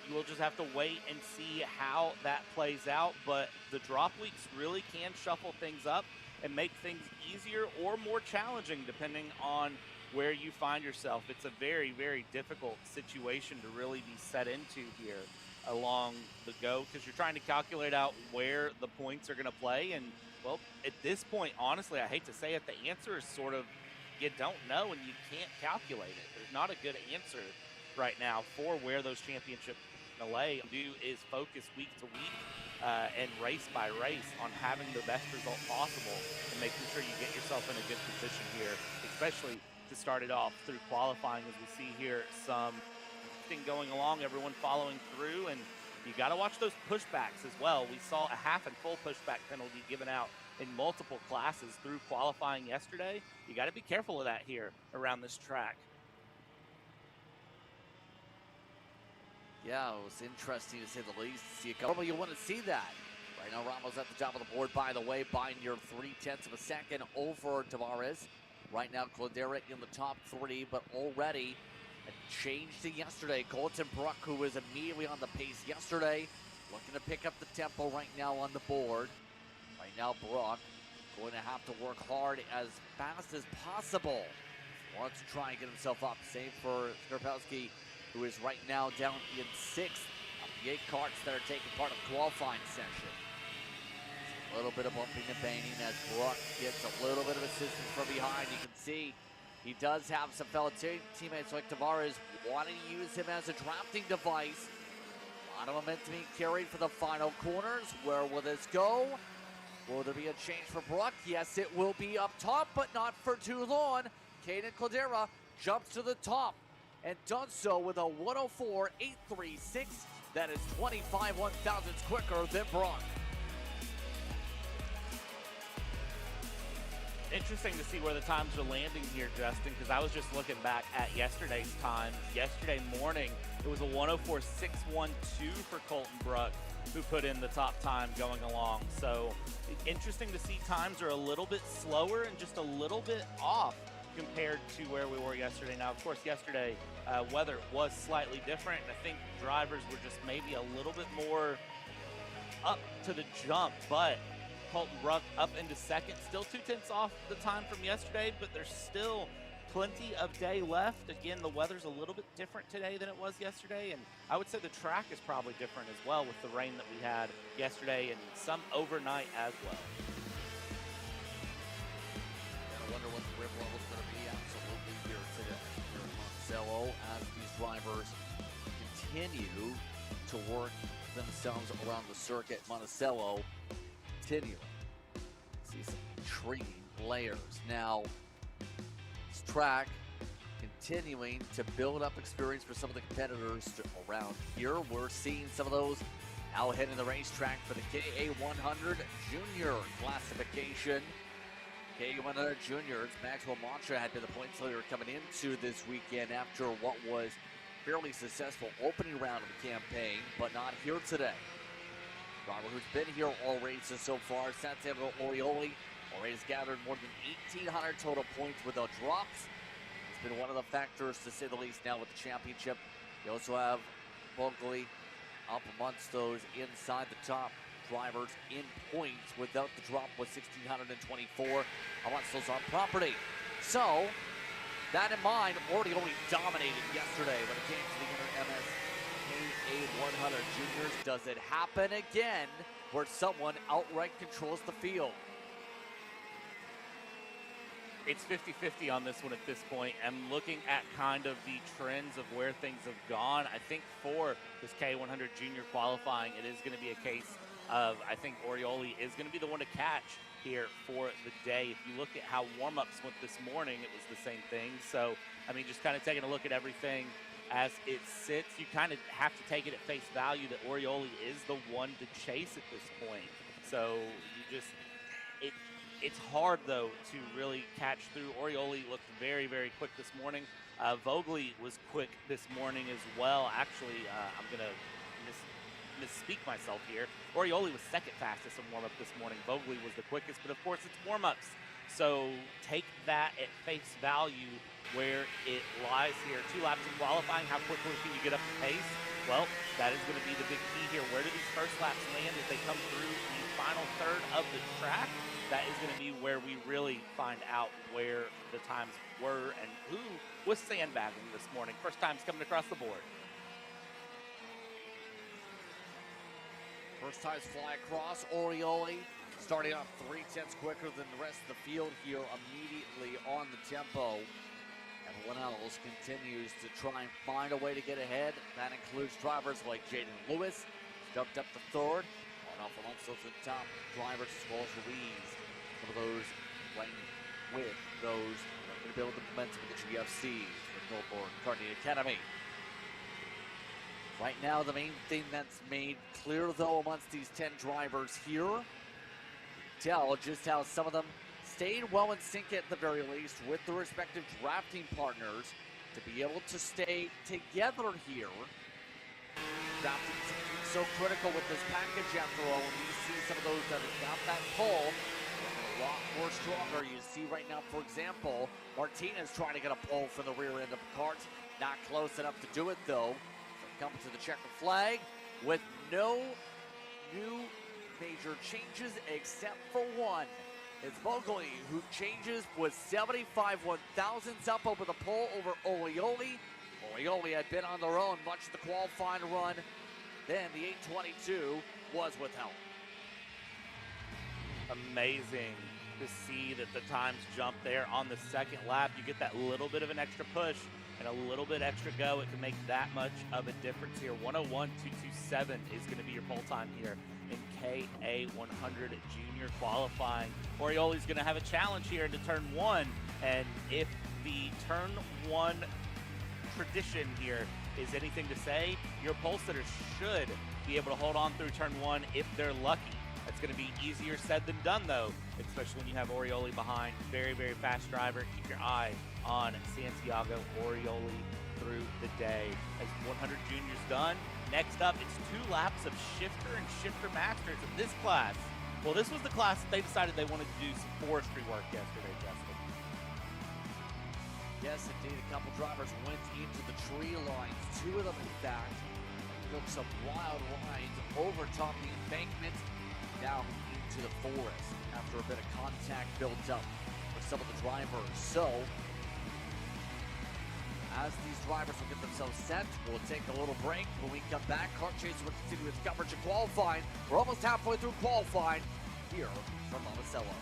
you will just have to wait and see how that plays out. But the drop weeks really can shuffle things up and make things easier or more challenging depending on where you find yourself. It's a very, very difficult situation to really be set into here along the go because you're trying to calculate out where the points are going to play. And, well, at this point, honestly, I hate to say it, the answer is sort of you don't know and you can't calculate it. There's not a good answer right now for where those championships lay. Do is focus week to week and race by race on having the best result possible and making sure you get yourself in a good position here, especially to start it off through qualifying as we see here some thing going along, everyone following through, and you got to watch those pushbacks as well. We saw a half and full pushback penalty given out in multiple classes through qualifying yesterday. You got to be careful of that here around this track. Yeah, it was interesting to say the least. See a couple, you want to see that. Right now, Ramos at the top of the board, by the way, by near 0.3 of a second over Tavares. Right now, Cladera in the top 3, but already a change to yesterday. Colton Bruck, who was immediately on the pace yesterday, looking to pick up the tempo right now on the board. Right now, Bruck going to have to work hard as fast as possible. Wants to try and get himself up. Same for Skarpowski, who is right now down in 6th of the 8 karts that are taking part of the qualifying session. A little bit of bumping and banging as Bruck gets a little bit of assistance from behind. You can see he does have some fellow teammates like Tavares wanting to use him as a drafting device. A lot of momentum being carried for the final corners. Where will this go? Will there be a change for Bruck? Yes, it will be up top, but not for too long. Caden Cladera jumps to the top and does so with a 104.836. That is 25 one-thousandths quicker than Bruck. Interesting to see where the times are landing here, Justin, because I was just looking back at yesterday's times. Yesterday morning, it was a 104.612 for Colton Bruck, who put in the top time going along. So interesting to see times are a little bit slower and just a little bit off compared to where we were yesterday. Now, of course, yesterday, weather was slightly different, and I think drivers were just maybe a little bit more up to the jump, but Colton Bruck up into 2nd, still 0.2 off the time from yesterday, but there's still plenty of day left. Again, the weather's a little bit different today than it was yesterday, and I would say the track is probably different as well with the rain that we had yesterday and some overnight as well. I wonder what the grip level is going to be absolutely here today here in Monticello as these drivers continue to work themselves around the circuit. Monticello continuing. See some intriguing layers. Now, this track continuing to build up experience for some of the competitors around here. We're seeing some of those out heading the racetrack for the KA100 Junior classification. KA100 Juniors, Maxwell Mantra had been the points leader coming into this weekend after what was fairly successful opening round of the campaign, but not here today. Driver who's been here all races so far, Santiago Orioli, already has gathered more than 1,800 total points without drops. It's been one of the factors, to say the least, now with the championship. You also have Bogli up amongst those inside the top drivers in points without the drop with 1,624 amongst those on property. So, that in mind, Orioli dominated yesterday when it came to the Inter-MS KA100 Juniors. Does it happen again where someone outright controls the field? It's 50-50 on this one at this point. I'm looking at kind of the trends of where things have gone. I think for this K100 Junior qualifying, it is going to be a case of, I think Orioli is going to be the one to catch here for the day. If you look at how warm-ups went this morning, it was the same thing. So, I mean, just kind of taking a look at everything as it sits, you kind of have to take it at face value that Orioli is the one to chase at this point. So you just, it's hard though to really catch through. Orioli looked very, very quick this morning. Vogely was quick this morning as well. Actually, I'm going to misspeak myself here. Orioli was second fastest in warm-up this morning. Vogely was the quickest, but of course it's warm-ups. So take that at face value where it lies here. 2 laps of qualifying, how quickly can you get up to pace? Well, that is going to be the big key here. Where do these first laps land as they come through the final third of the track? That is going to be where we really find out where the times were and who was sandbagging this morning. First times coming across the board. First times fly across. Orioli starting off 3/10 quicker than the rest of the field here, immediately on the tempo. Everyone else continues to try and find a way to get ahead. That includes drivers like Jaden Lewis, jumped up to third. On off amongst those at the top drivers as well as Ruiz. Some of those playing with those going to build the momentum of the GFC, the Goldborn Karting Academy. Right now, the main thing that's made clear, though, amongst these 10 drivers here, tell just how some of them stayed well in sync at the very least with their respective drafting partners to be able to stay together here. Drafting seems so critical with this package after all, when you see some of those that have got that pull a lot more stronger. You see right now, for example, Martinez trying to get a pull from the rear end of the cart. Not close enough to do it, though. Coming to the checker flag with no new major changes except for one. It's Vogely who changes with 75/1000ths up over the pole over Orioli. Orioli had been on their own much of the qualifying run. Then the 822 was withheld. Amazing to see that the times jump there on the second lap. You get that little bit of an extra push and a little bit extra go. It can make that much of a difference here. 101.227 is going to be your pole time here in KA 100 junior qualifying. Orioli's going to have a challenge here into turn 1, and if the turn 1 tradition here is anything to say, your pole sitters should be able to hold on through turn 1 if they're lucky. It's going to be easier said than done, though, especially when you have Orioli behind. Very, very fast driver. Keep your eye on Santiago Orioli through the day. As 100 juniors done, next up, it's 2 laps of shifter and shifter masters in this class. Well, this was the class that they decided they wanted to do some forestry work yesterday, Justin. Yes, indeed. A couple drivers went into the tree lines. 2 of them, in fact, took some wild rides over top the embankment down into the forest after a bit of contact built up with some of the drivers. So, as these drivers will get themselves set, we'll take a little break. When we come back, Kart Chaser will continue its coverage of qualifying. We're almost halfway through qualifying here from Monticello.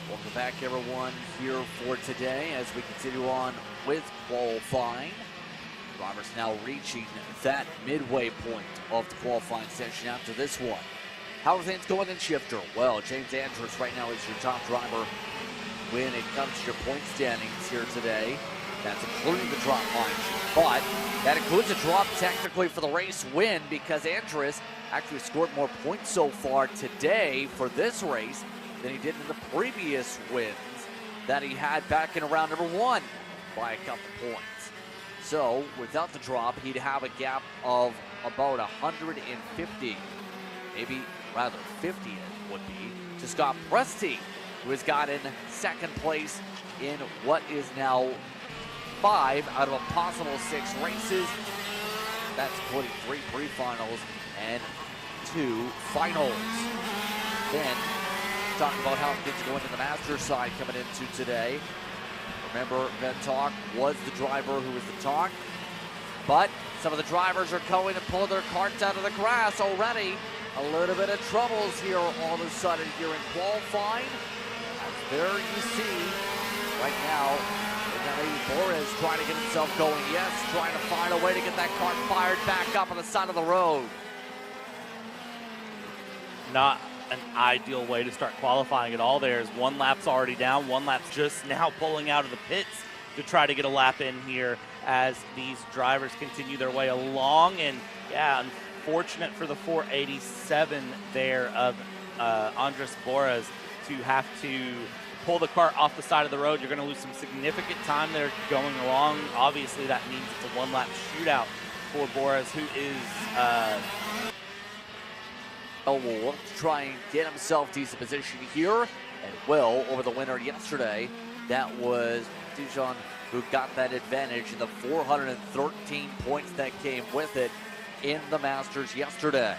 Welcome back, everyone, here for today as we continue on with qualifying. Drivers now reaching that midway point of the qualifying session after this one. How are things going in shifter? Well, James Andrews right now is your top driver when it comes to your point standings here today. That's including the drop line, but that includes a drop technically for the race win because Andrews actually scored more points so far today for this race than he did in the previous wins that he had back in round number 1 by a couple points. So without the drop, he'd have a gap of about 150, maybe rather 50 it would be, to Scott Presti, who has gotten second place in what is now 5 out of a possible 6 races. That's including 3 pre-finals and 2 finals. Then talk about how things are going to the Masters side coming into today. Remember, Van Talk was the driver who was the talk, but some of the drivers are going and pulling their carts out of the grass already a little bit of troubles here all of a sudden here in qualifying. As there you see, right now, Borges trying to get himself going. Yes, trying to find a way to get that car fired back up on the side of the road. Not an ideal way to start qualifying at all. There's one lap's already down, one lap's just now pulling out of the pits to try to get a lap in here as these drivers continue their way along. And yeah, unfortunate for the 487 there of Andres Borges to have to pull the cart off the side of the road. You're going to lose some significant time there going along. Obviously, that means it's a one-lap shootout for Borges, who is will look to try and get himself decent position here, and will over the winner yesterday. That was Dijon, who got that advantage in the 413 points that came with it in the Masters yesterday.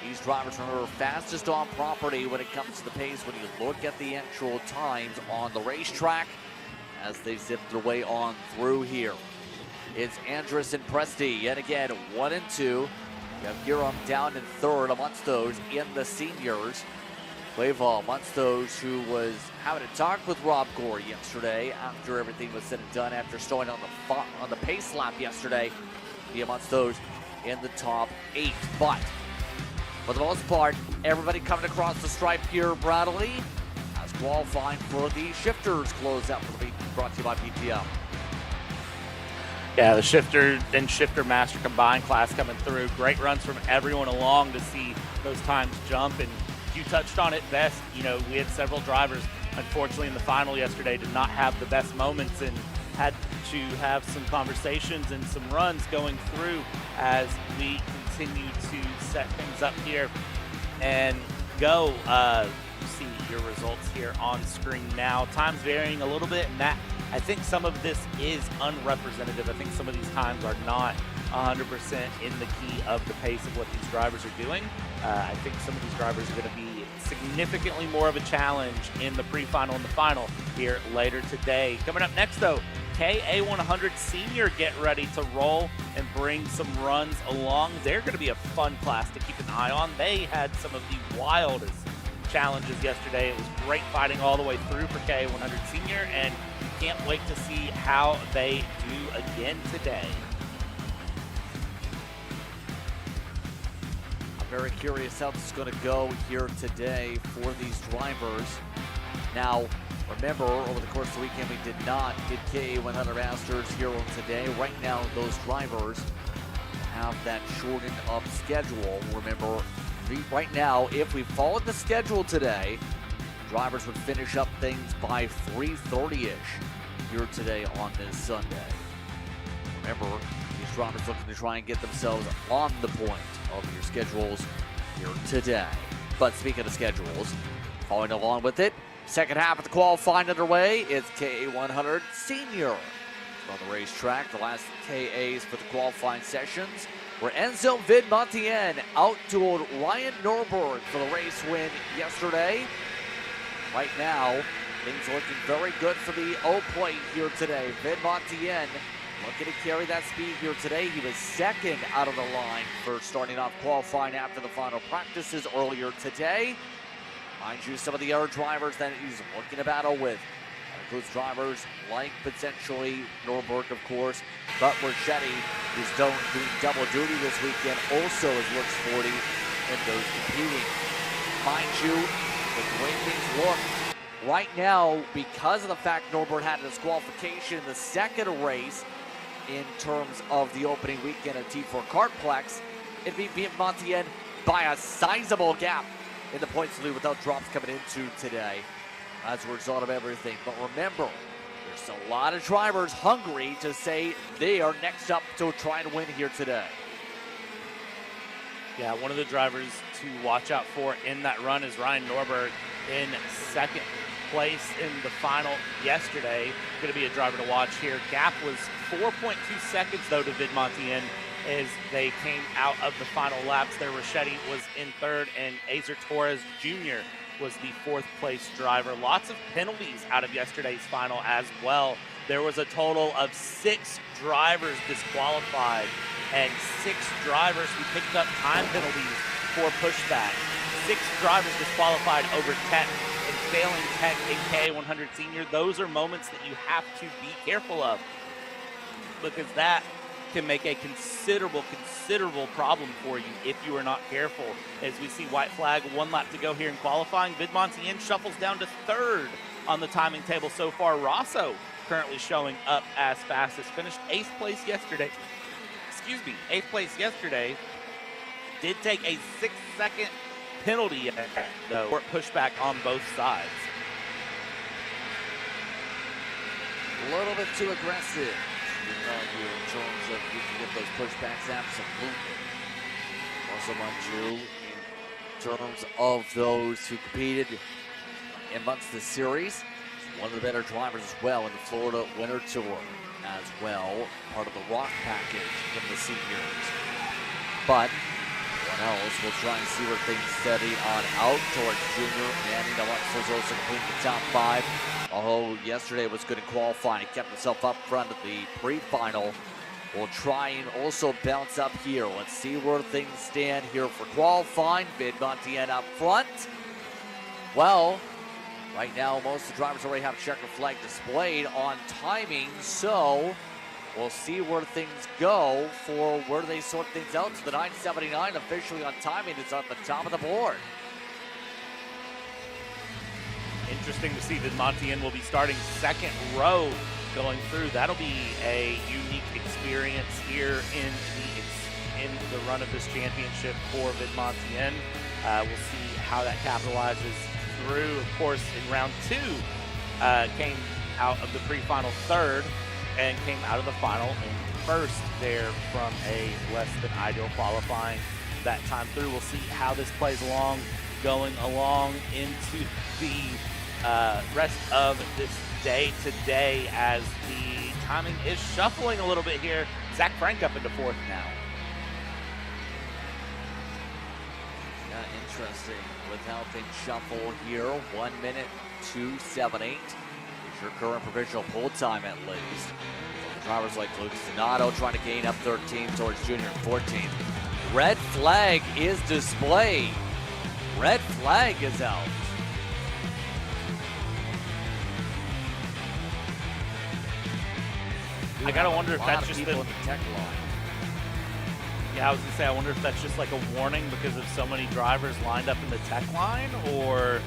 These drivers are fastest on property when it comes to the pace when you look at the actual times on the racetrack as they zip their way on through here. It's Andres and Presti yet again 1 and 2. You have Giram down in third amongst those in the seniors. Quavo amongst those who was having a talk with Rob Gore yesterday after everything was said and done after starting on the pace lap yesterday. He amongst those in the top 8. But for the most part, everybody coming across the stripe here, Bradley, as qualifying for the shifters close out for the week, brought to you by PPM. Yeah, the shifter and shifter master combined class coming through. Great runs from everyone along to see those times jump. And you touched on it best. You know, we had several drivers, unfortunately, in the final yesterday did not have the best moments and had to have some conversations and some runs going through as we continue to set things up here and go. See your results here on screen now. Times varying a little bit, and that I think some of this is unrepresentative. I think some of these times are not 100% in the key of the pace of what these drivers are doing. I think some of these drivers are going to be significantly more of a challenge in the pre-final and the final here later today. Coming up next, though, KA100 Senior get ready to roll and bring some runs along. They're going to be a fun class to keep an eye on. They had some of the wildest challenges yesterday. It was great fighting all the way through for KA100 Senior, and can't wait to see how they do again today. I'm very curious how this is going to go here today for these drivers. Now, remember, over the course of the weekend, we did not get KA100 Masters here on today. Right now, those drivers have that shortened up schedule. Remember, right now, if we followed the schedule today, drivers would finish up things by 3:30-ish here today on this Sunday. Remember, these drivers looking to try and get themselves on the point of your schedules here today. But speaking of schedules, following along with it, second half of the qualifying underway. It's KA100 Senior on the racetrack. The last KAs for the qualifying sessions where Enzo Vidmontien outdueled Ryan Norberg for the race win yesterday. Right now, things looking very good for the O-plate here today. Vidmontien looking to carry that speed here today. He was second out of the line for starting off qualifying after the final practices earlier today. Mind you, some of the other drivers that he's looking to battle with. That includes drivers like potentially Norberg, of course, but Marchetti, who's doing double duty this weekend, also has looked sporty in those competing. Mind you, the way things look right now, because of the fact Norberg had a disqualification in the second race in terms of the opening weekend at T4 Kartplex, it beat Montien by a sizable gap in the points lead without drops coming into today as a result of everything. But remember, there's a lot of drivers hungry to say they are next up to try and win here today. Yeah, one of the drivers to watch out for in that run is Ryan Norberg in second place in the final yesterday. Going to be a driver to watch here. Gap was 4.2 seconds, though, to Vidmontien as they came out of the final laps there. Rachetti was in third, and Azer Torres Jr. was the fourth place driver. Lots of penalties out of yesterday's final as well. There was a total of 6 drivers disqualified and 6 drivers who picked up time penalties for pushback. 6 drivers disqualified over tech and failing tech in K100 Senior. Those are moments that you have to be careful of, because that can make a considerable problem for you if you are not careful. As we see white flag, 1 lap to go here in qualifying. Vidmontienne shuffles down to 3rd on the timing table so far. Rosso currently showing up as fastest. Finished 8th place yesterday. Excuse me, 8th place yesterday. Did take a 6-second penalty though, for pushback on both sides. A little bit too aggressive. You know, in terms of you can get those pushbacks, absolutely. Also, mind you, in terms of those who competed amongst the series, one of the better drivers as well in the Florida Winter Tour as well, part of the Rock package in the seniors. But what else? We'll try and see where things steady on out towards Junior. Manny Alonso's also completing the top 5. Although yesterday was good in qualifying, he kept himself up front at the pre-final. We'll try and also bounce up here. Let's see where things stand here for qualifying. Vidmontienne up front. Well, right now most of the drivers already have checker flag displayed on timing, so we'll see where things go for where they sort things out. So the 979 officially on timing is at the top of the board. Interesting to see that Vidmontienne will be starting 2nd row going through. That'll be a unique experience here in the run of this championship for Vidmontienne. We'll see how that capitalizes through. Of course, in round 2, came out of the pre-final 3rd and came out of the final in 1st there from a less than ideal qualifying that time through. We'll see how this plays along, going along into the rest of this day today as the timing is shuffling a little bit here. Zach Frank up into 4th now. Yeah, interesting with how things shuffle here. 1 minute 2:78 is your current provisional pole time at least. So the drivers like Lucas Donato trying to gain up 13 towards Junior and 14. Red flag is displayed. Red flag is out. I gotta wonder if that's just the tech line. Yeah, I was gonna say, I wonder if that's just like a warning because of so many drivers lined up in the tech line, or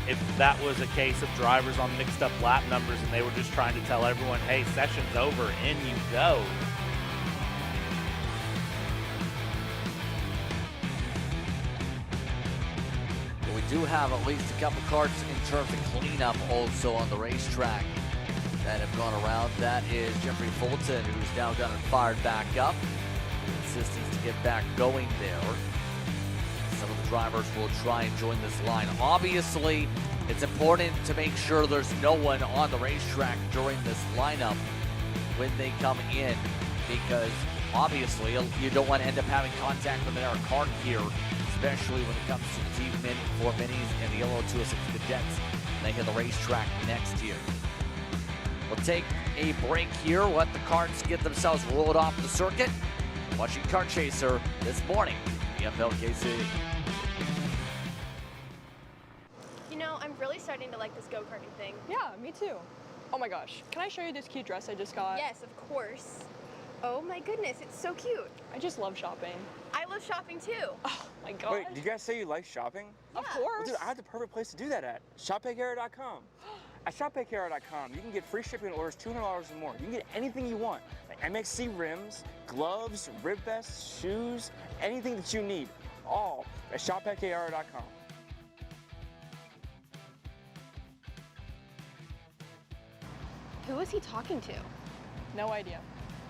if that was a case of drivers on mixed up lap numbers and they were just trying to tell everyone, hey, session's over, in you go. Well, we do have at least a couple carts in terms of cleanup also on the racetrack that have gone around. That is Jeffrey Fulton, who's now gotten fired back up. Assistance to get back going there. Some of the drivers will try and join this line. Obviously, it's important to make sure there's no one on the racetrack during this lineup when they come in, because obviously you don't want to end up having contact with their cart here, especially when it comes to the Team 4 Minis and the Yellow 206 Cadets, and they hit the racetrack next year. We'll take a break here, let the carts get themselves rolled off the circuit. Watching Kart Chaser this morning, FLKC. You know, I'm really starting to like this go-karting thing. Yeah, me too. Oh my gosh, can I show you this cute dress I just got? Yes, of course. Oh my goodness, it's so cute. I just love shopping. I love shopping too. Oh my gosh. Wait, did you guys say you like shopping? Yeah. Of course. Well, dude, I have the perfect place to do that at. ShopPayCarrot.com. At ShopPayCarrot.com, you can get free shipping on orders $200 or more. You can get anything you want, like MXC rims, gloves, rib vests, shoes, anything that you need, all at ShopPayCarrot.com. Who is he talking to? No idea.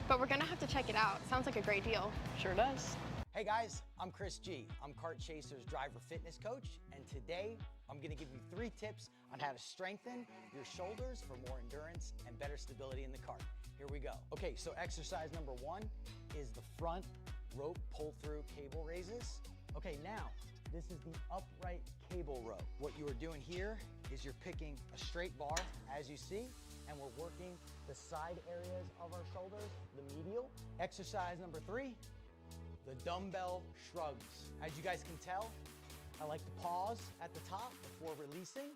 But we're gonna have to check it out. Sounds like a great deal. Sure does. Hey guys, I'm Chris G. I'm Kart Chaser's driver fitness coach, and today I'm gonna give you 3 tips on how to strengthen your shoulders for more endurance and better stability in the kart. Here we go. Okay, so exercise number 1 is the front rope pull-through cable raises. Okay, now, this is the upright cable row. What you are doing here is you're picking a straight bar, as you see, and we're working the side areas of our shoulders, the medial. Exercise number 3, the dumbbell shrugs. As you guys can tell, I like to pause at the top before releasing.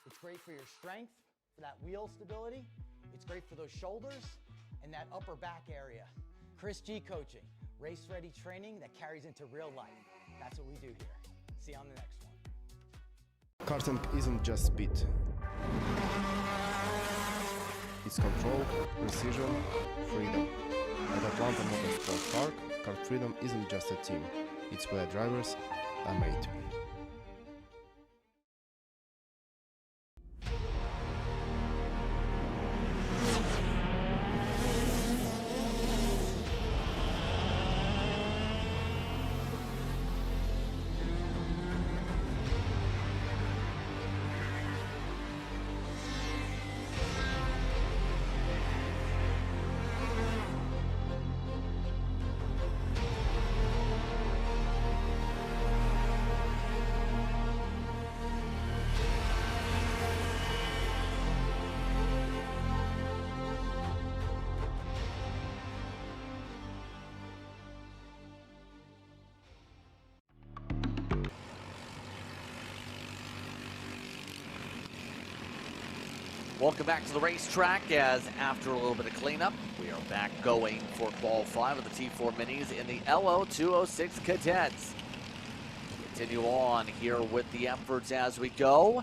It's great for your strength, for that wheel stability. It's great for those shoulders and that upper back area. Chris G coaching, race-ready training that carries into real life. That's what we do here. See you on the next one. Karting isn't just speed. It's control, precision, freedom. At Atlanta Motorsport Park, Kart Freedom isn't just a team. It's where drivers are made. Welcome back to the racetrack as after a little bit of cleanup, we are back going for qualifying with the T4 Minis in the LO206 Cadets. Continue on here with the efforts as we go.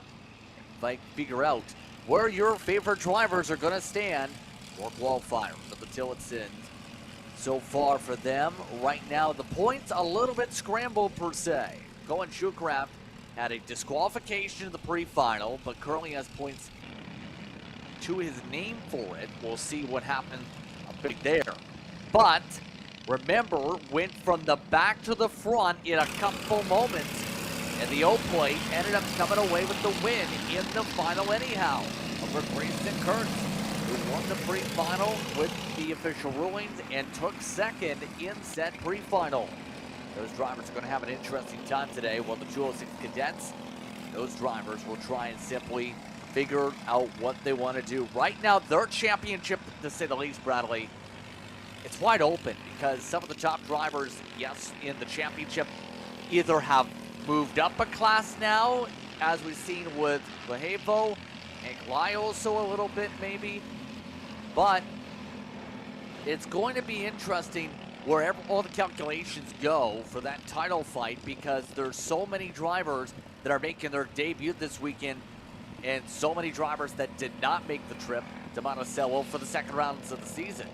Like, figure out where your favorite drivers are going to stand for qualifiers of the Tillotson. So far for them, right now the points a little bit scrambled per se. Cohen Shoecraft had a disqualification in the pre-final, but currently has points to his name for it. We'll see what happens big there. But remember, went from the back to the front in a couple moments, and the O-Plate ended up coming away with the win in the final anyhow over Grayson Kurtz, who won the pre-final with the official rulings and took second in said pre-final. Those drivers are going to have an interesting time today. While the 206 Cadets, those drivers will try and simply figure out what they want to do. Right now, their championship, to say the least, Bradley, it's wide open because some of the top drivers, yes, in the championship either have moved up a class now, as we've seen with Lahevo and Glai also a little bit maybe, but it's going to be interesting wherever all the calculations go for that title fight because there's so many drivers that are making their debut this weekend and so many drivers that did not make the trip to Monticello for the second rounds of the season.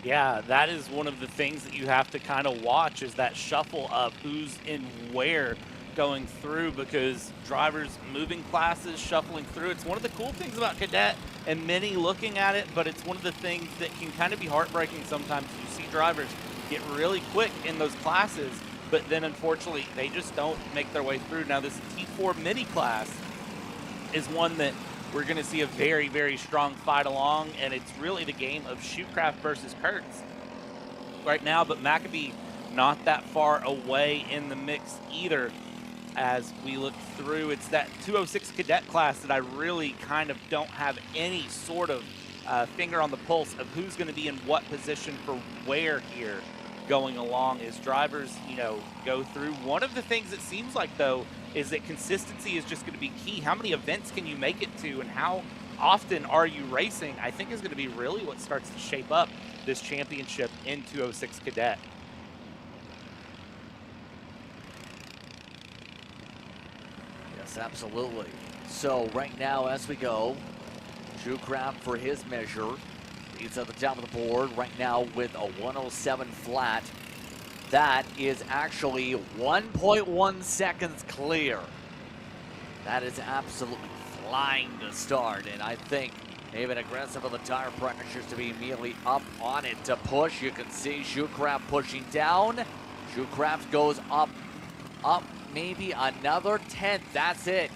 Yeah, that is one of the things that you have to kind of watch is that shuffle of who's in where going through because drivers moving classes, shuffling through. It's one of the cool things about Cadet and many looking at it, but it's one of the things that can kind of be heartbreaking sometimes. You see drivers get really quick in those classes, but then unfortunately they just don't make their way through. Now this T4 mini class is one that we're going to see a very, very strong fight along, and it's really the game of Shoecraft versus Kurtz right now, but Maccabee not that far away in the mix either as we look through. It's that 206 Cadet class that I really kind of don't have any sort of finger on the pulse of who's going to be in what position for where here going along as drivers, you know, go through. One of the things it seems like, though, is that consistency is just going to be key. How many events can you make it to and how often are you racing, I think is going to be really what starts to shape up this championship in 206 Cadet. Yes, absolutely. So right now as we go, Shoecraft for his measure leads at the top of the board right now with a 107 flat. That is actually 1.1 seconds clear. That is absolutely flying to start, and I think even aggressive on the tire pressures to be immediately up on it to push. You can see Shoecraft pushing down. Shoecraft goes up maybe another 10th. That's it.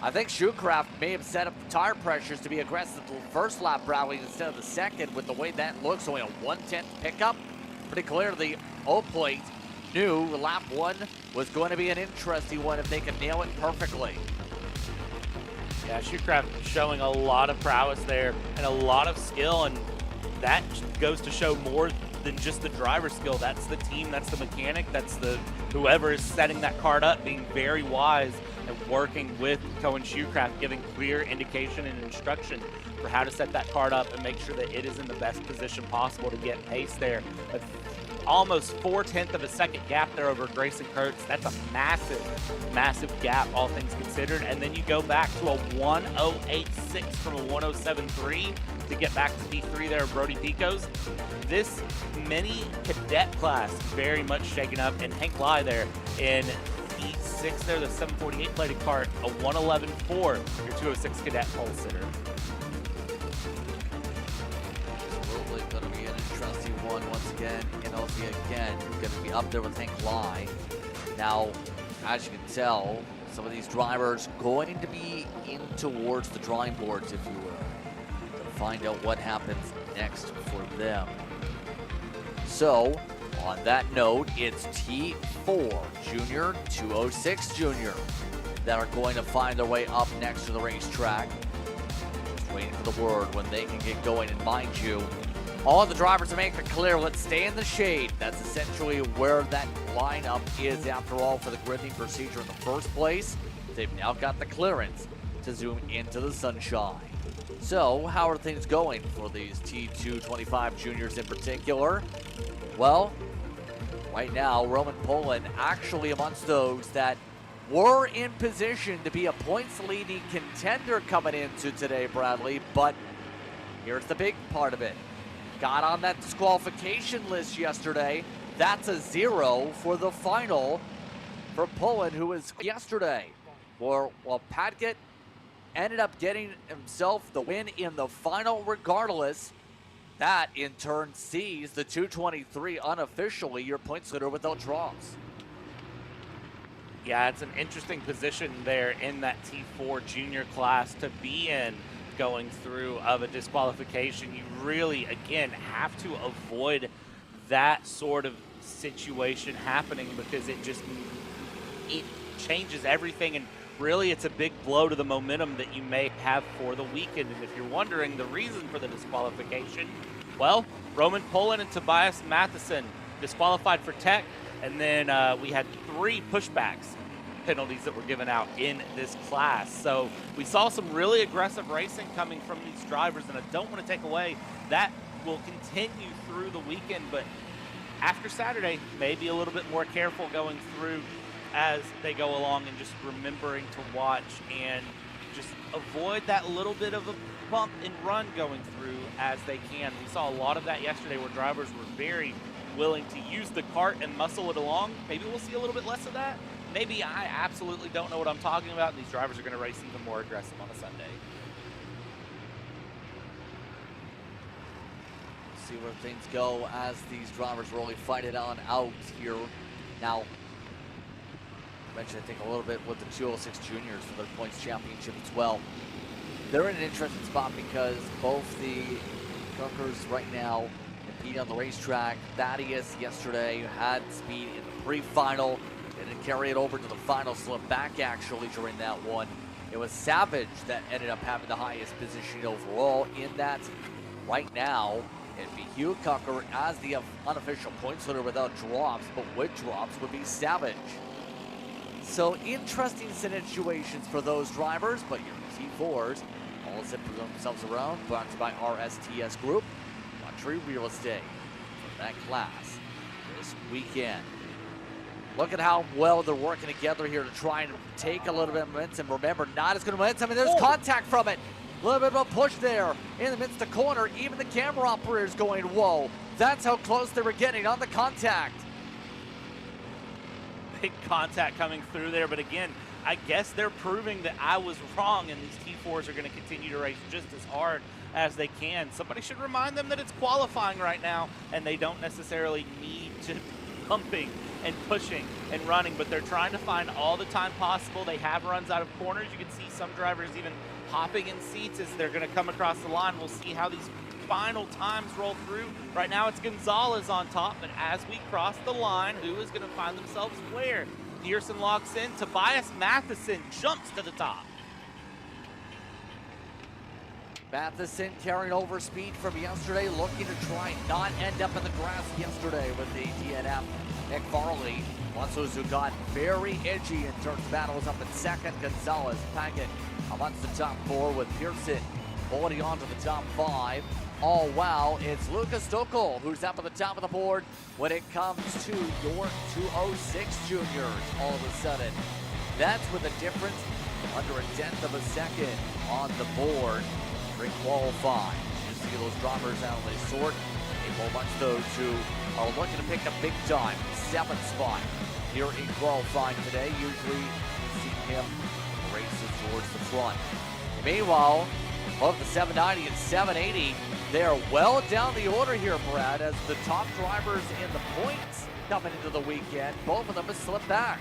I think Shoecraft may have set up the tire pressures to be aggressive the first lap rally instead of the second with the way that looks. Only a 1/10 pickup. Pretty clear the O-Plate knew lap one was going to be an interesting one if they could nail it perfectly. Yeah, Shoecraft showing a lot of prowess there and a lot of skill, and that goes to show more than just the driver skill. That's the team, that's the mechanic, that's the whoever is setting that kart up, being very wise and working with Cohen Shoecraft, giving clear indication and instruction for how to set that kart up and make sure that it is in the best position possible to get pace there. But almost 4/10 of a second gap there over Grayson Kurtz. That's a massive, massive gap, all things considered. And then you go back to a 1:08.6 from a 1:07.3 to get back to P3 there, Brody Picos. This mini cadet class very much shaken up, and Hank Lai there in P6 there, the 748 plated kart, a 1:11.4, your 206 cadet pole sitter. Absolutely going to be an interesting one once again. NLC again going to be up there with Hank Lai. Now, as you can tell, some of these drivers going to be in towards the drawing boards, if you will, to find out what happens next for them. So, on that note, it's T4 Junior, 206 Junior that are going to find their way up next to the racetrack. Just waiting for the word when they can get going. And mind you, all the drivers are making it clear, let's stay in the shade. That's essentially where that lineup is after all for the gridding procedure in the first place. They've now got the clearance to zoom into the sunshine. So, how are things going for these T225 juniors in particular? Well, right now, Roman Poland actually amongst those that were in position to be a points-leading contender coming into today, Bradley, but here's the big part of it. Got on that disqualification list yesterday. That's a 0 for the final for Poland, who was yesterday. Well, Padgett ended up getting himself the win in the final regardless. That, in turn, sees the 223 unofficially your points leader without drops. Yeah, it's an interesting position there in that T4 junior class to be in going through of a disqualification. You really, again, have to avoid that sort of situation happening because it changes everything, and really it's a big blow to the momentum that you may have for the weekend. And if you're wondering the reason for the disqualification, well, Roman Poland and Tobias Matheson disqualified for tech, and then we had 3 pushbacks penalties that were given out in this class. So we saw some really aggressive racing coming from these drivers, and I don't want to take away that will continue through the weekend, but after Saturday, maybe a little bit more careful going through as they go along and just remembering to watch and just avoid that little bit of a bump and run going through as they can. We saw a lot of that yesterday where drivers were very willing to use the kart and muscle it along. Maybe we'll see a little bit less of that. Maybe I absolutely don't know what I'm talking about, and these drivers are going to race even more aggressive on a Sunday. See where things go as these drivers really fight it on out here. Now, I mentioned, I think, a little bit with the 206 juniors for their points championship as well. They're in an interesting spot because both the Gunkers right now compete on the racetrack. Thaddeus yesterday had speed in the pre-final, didn't carry it over to the final, slipped back actually during that one. It was Savage that ended up having the highest position overall in that. Right now, it'd be Hugh Cucker as the unofficial points leader without drops, but with drops would be Savage. So interesting situations for those drivers, but your T4s all zip themselves around. Brought to you by RSTS Group, luxury real estate for that class this weekend. Look at how well they're working together here to try and take a little bit of momentum. Remember, not as good momentum, and there's contact from it. A little bit of a push there in the midst of the corner. Even the camera operator's going, whoa. That's how close they were getting on the contact. Big contact coming through there, but again, I guess they're proving that I was wrong, and these T4s are going to continue to race just as hard as they can. Somebody should remind them that it's qualifying right now, and they don't necessarily need to be pumping and pushing and running, but they're trying to find all the time possible. They have runs out of corners. You can see some drivers even hopping in seats as they're going to come across the line. We'll see how these final times roll through. Right now it's Gonzalez on top, but as we cross the line, who is going to find themselves where? Pearson locks in. Tobias Matheson jumps to the top. Matheson carrying over speed from yesterday, looking to try not end up in the grass yesterday with the DNF. Nick Farley, once those who got very edgy in terms of battles up in second. Gonzalez, Paget amongst the top 4 with Pearson holding on to the top 5. Oh, wow, it's Lucas Stokel who's up at the top of the board when it comes to your 206 juniors all of a sudden. That's with a difference under a tenth of a second on the board during qualifying. You see those drivers how they sort. Amongst those who are looking to pick up big time. 7th spot here in qualifying today. Usually see him races towards the front. Meanwhile, both the 790 and 780, they're well down the order here, Brad, as the top drivers in the points coming into the weekend. Both of them have slipped back.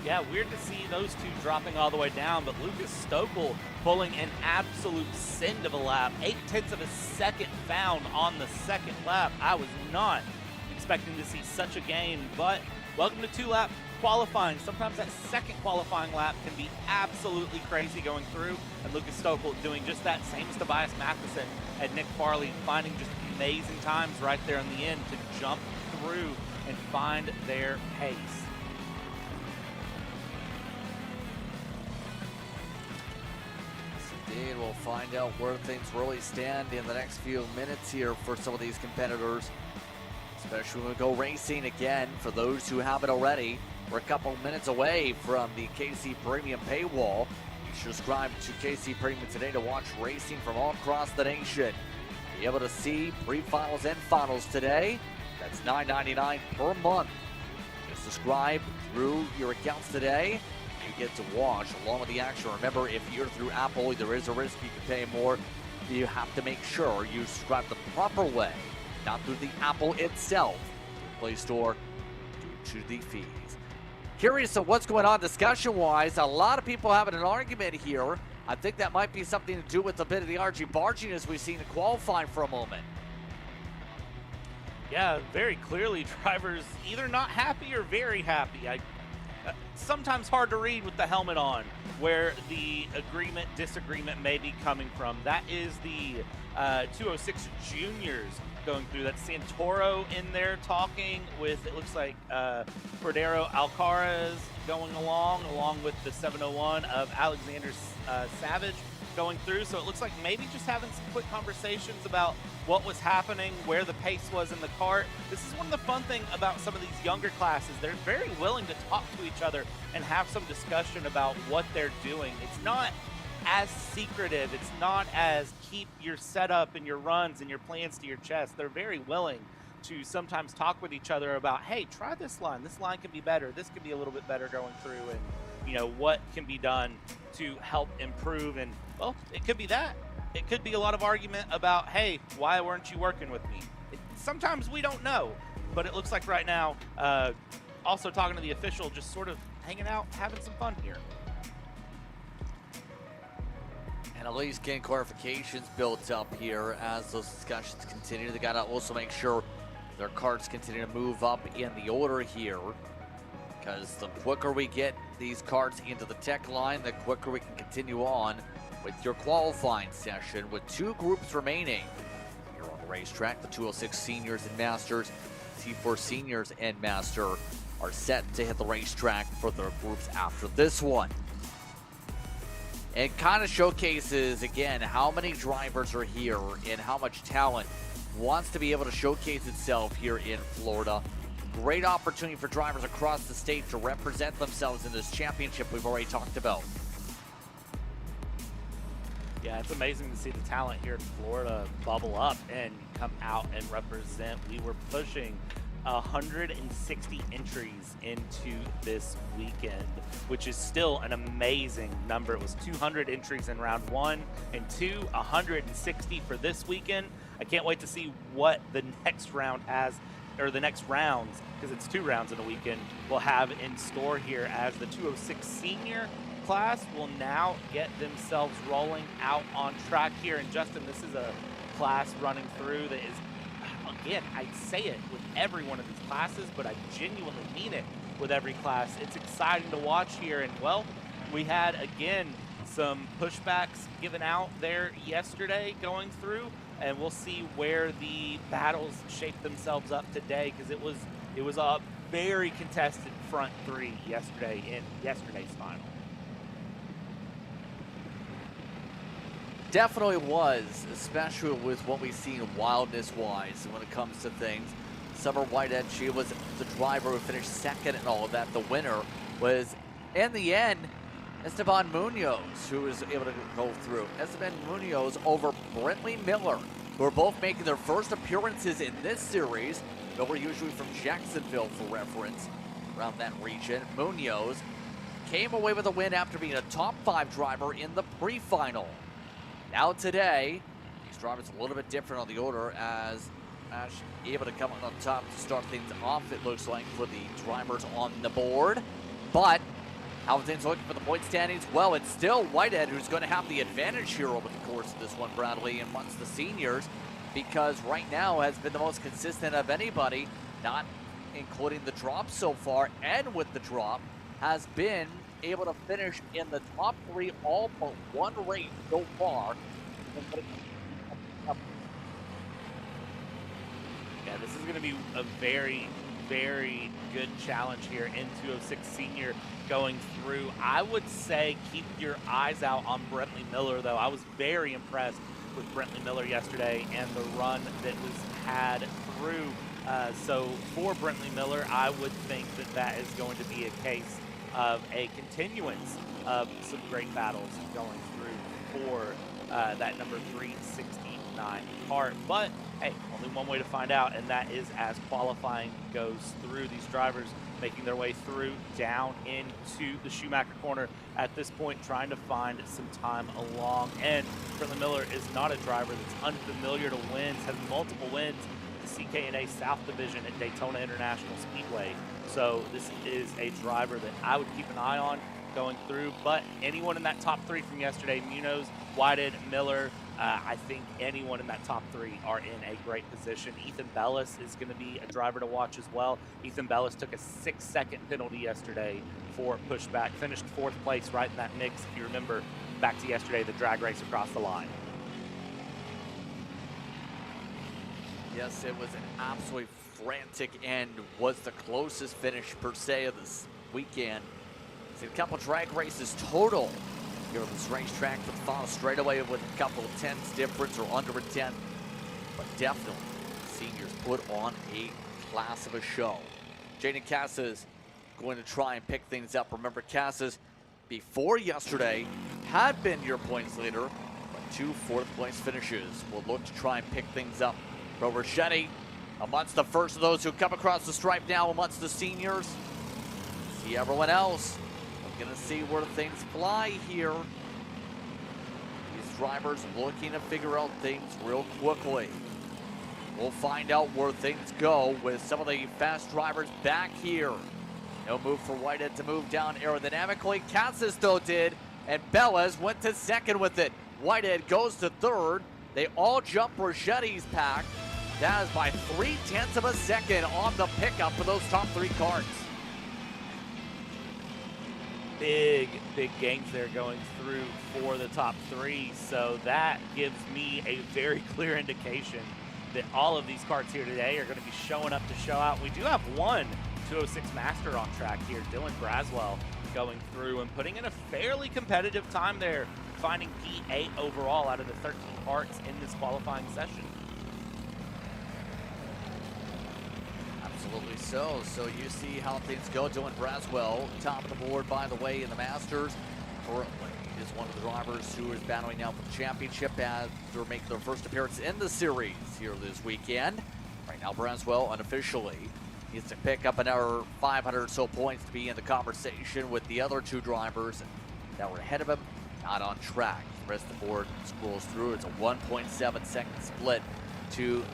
Yeah, weird to see those two dropping all the way down, but Lucas Stokel pulling an absolute send of a lap. 0.8 of a second found on the second lap. I was not expecting to see such a gain, but welcome to 2-lap qualifying. Sometimes that second qualifying lap can be absolutely crazy going through, and Lucas Stokel doing just that, same as Tobias Matheson and Nick Farley, finding just amazing times right there in the end to jump through and find their pace. Indeed, we'll find out where things really stand in the next few minutes here for some of these competitors, especially when we go racing again. For those who haven't already, we're a couple minutes away from the KC Premium paywall. You should subscribe to KC Premium today to watch racing from all across the nation. Be able to see pre-finals and finals today. That's $9.99 per month. Just subscribe through your accounts today. You get to watch along with the action. Remember, if you're through Apple, there is a risk you can pay more. You have to make sure you subscribe the proper way, not through the Apple itself, the Play Store, due to the fees. Curious of what's going on discussion-wise. A lot of people having an argument here. I think that might be something to do with a bit of the RG barging as we've seen in qualifying for a moment. Yeah, very clearly drivers either not happy or very happy. Sometimes hard to read with the helmet on where the disagreement may be coming from. That is the 206 juniors going through. That's Santoro in there talking with, it looks like, Cordero Alcaraz going along with the 701 of Alexander Savage going through. So it looks like maybe just having some quick conversations about what was happening, where the pace was in the kart. This is one of the fun things about some of these younger classes. They're very willing to talk to each other and have some discussion about what they're doing. It's not as secretive. It's not as keep your setup and your runs and your plans to your chest. They're very willing to sometimes talk with each other about, hey, try this line. This line can be better. This could be a little bit better going through, and what can be done to help improve. And well, it could be that. It could be a lot of argument about, hey, why weren't you working with me? Sometimes we don't know, but it looks like right now, also talking to the official, just sort of hanging out, having some fun here. And at least getting clarifications built up here as those discussions continue. They got to also make sure their carts continue to move up in the order here, because the quicker we get these carts into the tech line, the quicker we can continue on with your qualifying session with 2 groups remaining here on the racetrack. The 206 seniors and masters, T4 seniors and master are set to hit the racetrack for their groups after this one. It kind of showcases, again, how many drivers are here and how much talent wants to be able to showcase itself here in Florida. Great opportunity for drivers across the state to represent themselves in this championship we've already talked about. Yeah, it's amazing to see the talent here in Florida bubble up and come out and represent. We were pushing 160 entries into this weekend, which is still an amazing number. It was 200 entries in round 1 and 2, 160 for this weekend. I can't wait to see what the next round has, or the next rounds, because it's 2 rounds in a weekend, will have in store here, as the 206 senior class will now get themselves rolling out on track here. And Justin, this is a class running through that is, again, I say it with every one of these classes, but I genuinely mean it with every class. It's exciting to watch here. And well, we had, again, some pushbacks given out there yesterday going through, and we'll see where the battles shape themselves up today, because it was a very contested front three yesterday in yesterday's final. Definitely was, especially with what we've seen wildness-wise when it comes to things. Summer Whitehead, she was the driver who finished second and all of that. The winner was, in the end, Esteban Munoz, who was able to go through. Esteban Munoz over Brentley Miller, who are both making their first appearances in this series. Miller usually from Jacksonville for reference, around that region. Munoz came away with a win after being a top 5 driver in the pre-final. Now today, these drivers a little bit different on the order, as Ash able to come on top to start things off, it looks like, for the drivers on the board. But Hamilton's looking for the point standings. Well, it's still Whitehead who's going to have the advantage here over the course of this one, Bradley, amongst the seniors, because right now has been the most consistent of anybody, not including the drop so far, and with the drop, has been able to finish in the top 3 all but one race so far. Yeah, this is going to be a very, very good challenge here in 206 Senior going through. I would say keep your eyes out on Brentley Miller, though. I was very impressed with Brentley Miller yesterday and the run that was had through. So for Brentley Miller, I would think that that is going to be a case of a continuance of some great battles going through for that number 369 Kart. But hey, only one way to find out, and that is as qualifying goes through. These drivers making their way through down into the Schumacher corner at this point, trying to find some time along. And Brentley Miller is not a driver that's unfamiliar to wins, has multiple wins in the CKNA South Division at Daytona International Speedway. So this is a driver that I would keep an eye on going through. But anyone in that top 3 from yesterday, Munoz, Whitehead, Miller, I think anyone in that top 3 are in a great position. Ethan Bellis is going to be a driver to watch as well. Ethan Bellis took a 6-second penalty yesterday for pushback, finished 4th place right in that mix. If you remember back to yesterday, the drag race across the line. Yes, it was an absolutely frantic end, was the closest finish per se of this weekend. See a couple drag races total here on this racetrack for the final straightaway with a couple of tenths difference or under a tenth. But definitely, seniors put on a class of a show. Jaden Casas going to try and pick things up. Remember, Casas, before yesterday, had been your points leader, but 2 4th-place finishes will look to try and pick things up. Pro Rochetti amongst the first of those who come across the stripe now amongst the seniors. See everyone else. We're going to see where things fly here. These drivers looking to figure out things real quickly. We'll find out where things go with some of the fast drivers back here. No move for Whitehead to move down aerodynamically. Casas though did, and Bellas went to 2nd with it. Whitehead goes to 3rd. They all jump Rochetti's pack. That is by 0.3 of a second on the pickup for those top 3 karts. Big gains there going through for the top 3. So that gives me a very clear indication that all of these karts here today are going to be showing up to show out. We do have one 206 master on track here, Dylan Braswell, going through and putting in a fairly competitive time there, finding P8 overall out of the 13 karts in this qualifying session. Absolutely so. So you see how things go. Dylan Braswell, top of the board, by the way, in the Masters. Currently is one of the drivers who is battling now for the championship after making their first appearance in the series here this weekend. Right now, Braswell unofficially needs to pick up another 500 or so points to be in the conversation with the other 2 drivers that were ahead of him, not on track. The rest of the board scrolls through. It's a 1.7-second split to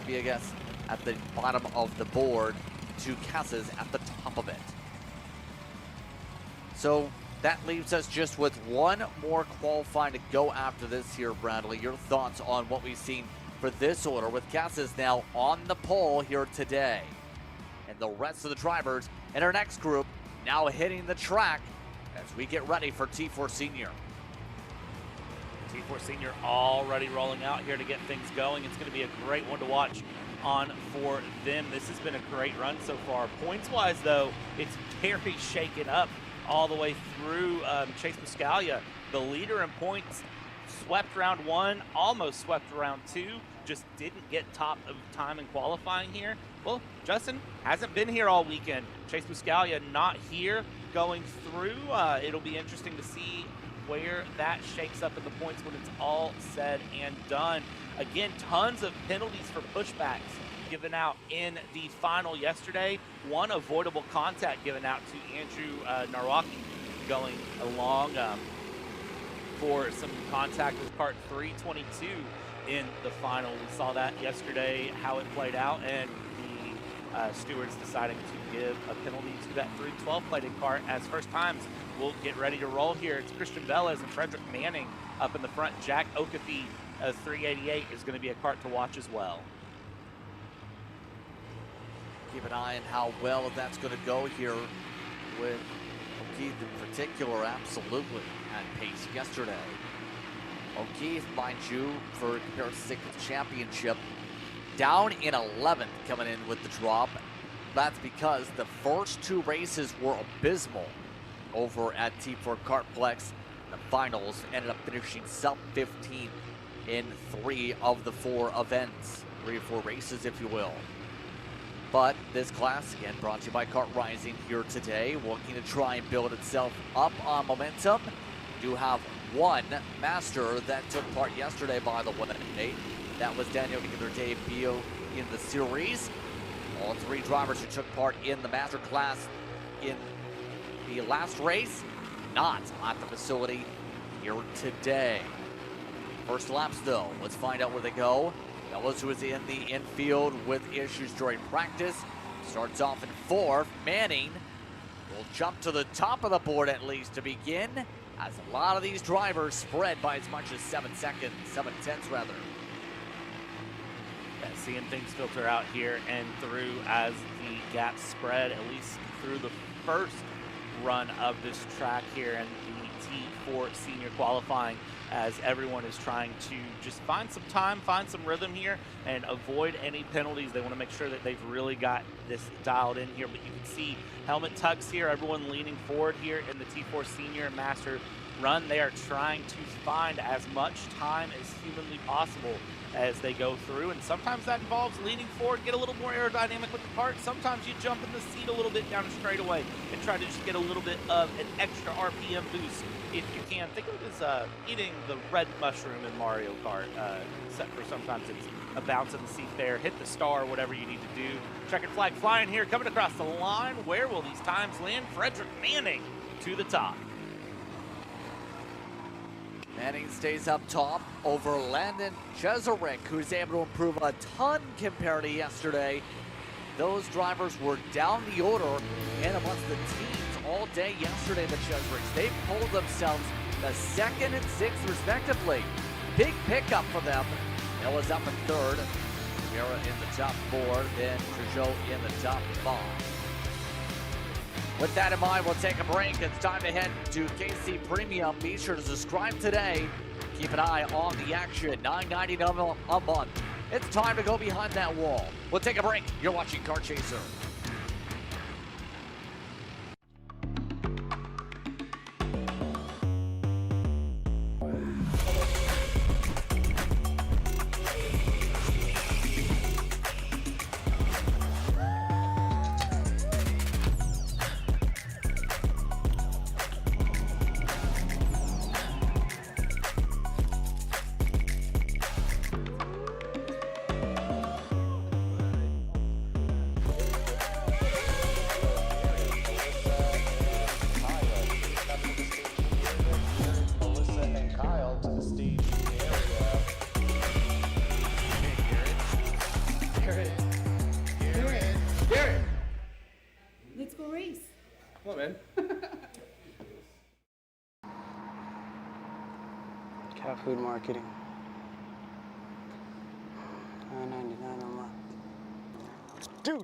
be, I guess, at the bottom of the board, to Casas at the top of it. So that leaves us just with one more qualifying to go after this here, Bradley. Your thoughts on what we've seen for this order, with Casas now on the pole here today, and the rest of the drivers in our next group now hitting the track as we get ready for T4 Senior. T4 Senior already rolling out here to get things going. It's going to be a great one to watch on for them. This has been a great run so far. Points-wise, though, it's very shaken up all the way through. Chase Buscalia, the leader in points, swept round 1, almost swept round 2, just didn't get top of time in qualifying here. Well, Justin hasn't been here all weekend. Chase Buscalia not here going through. It'll be interesting to see where that shakes up in the points when it's all said and done. Again, tons of penalties for pushbacks given out in the final yesterday. One avoidable contact given out to Andrew Narwaki going along for some contact with Kart 322 in the final. We saw that yesterday, how it played out, and the stewards deciding to give a penalty to that 312 plated kart as first times will get ready to roll here. It's Christian Velez and Frederick Manning up in the front. Jack Okafe, 388, is going to be a kart to watch as well. Keep an eye on how well that's going to go here with O'Keefe in particular, absolutely at pace yesterday. O'Keefe, mind you, for comparison with the championship, down in 11th coming in with the drop. That's because the first 2 races were abysmal over at T4 Kartplex. The finals ended up finishing sub-15 in 3 of the 4 events. 3 or 4 races, if you will. But this class, again, brought to you by Kart Rising here today, working to try and build itself up on momentum. Do have one master that took part yesterday, by the way. That was Daniel making their debut in the series. All 3 drivers who took part in the master class in the last race, not at the facility here today. First laps, though. Let's find out where they go. Ellis, who is in the infield with issues during practice, starts off in 4th. Manning will jump to the top of the board at least to begin, as a lot of these drivers spread by as much as 7 seconds, 7/10 rather. Yeah, seeing things filter out here and through as the gaps spread, at least through the first run of this track here in the T4 Senior Qualifying, as everyone is trying to just find some time, find some rhythm here, and avoid any penalties. They want to make sure that they've really got this dialed in here. But you can see helmet tucks here, everyone leaning forward here in the T4 Senior Master run. They are trying to find as much time as humanly possible as they go through, and sometimes that involves leaning forward, get a little more aerodynamic with the kart. Sometimes you jump in the seat a little bit down a straightaway and try to just get a little bit of an extra RPM boost if you can. Think of it as eating the red mushroom in Mario Kart, except for sometimes it's a bounce in the seat there, hit the star, whatever you need to do. Checkered flag flying here, coming across the line. Where will these times land? Frederick Manning to the top. Manning stays up top over Landon Cheserek, who's able to improve a ton compared to yesterday. Those drivers were down the order and amongst the teams all day yesterday, the Chesereks. They pulled themselves the 2nd and 6th respectively. Big pickup for them. Ella's up in 3rd. Guerra in the top 4, then Peugeot in the top 5. With that in mind, we'll take a break. It's time to head to KC Premium. Be sure to subscribe today. Keep an eye on the action. $9.99 a month. It's time to go behind that wall. We'll take a break. You're watching Kart Chaser. Let's go race. Come on, man. Cat food marketing. $9.99 a month.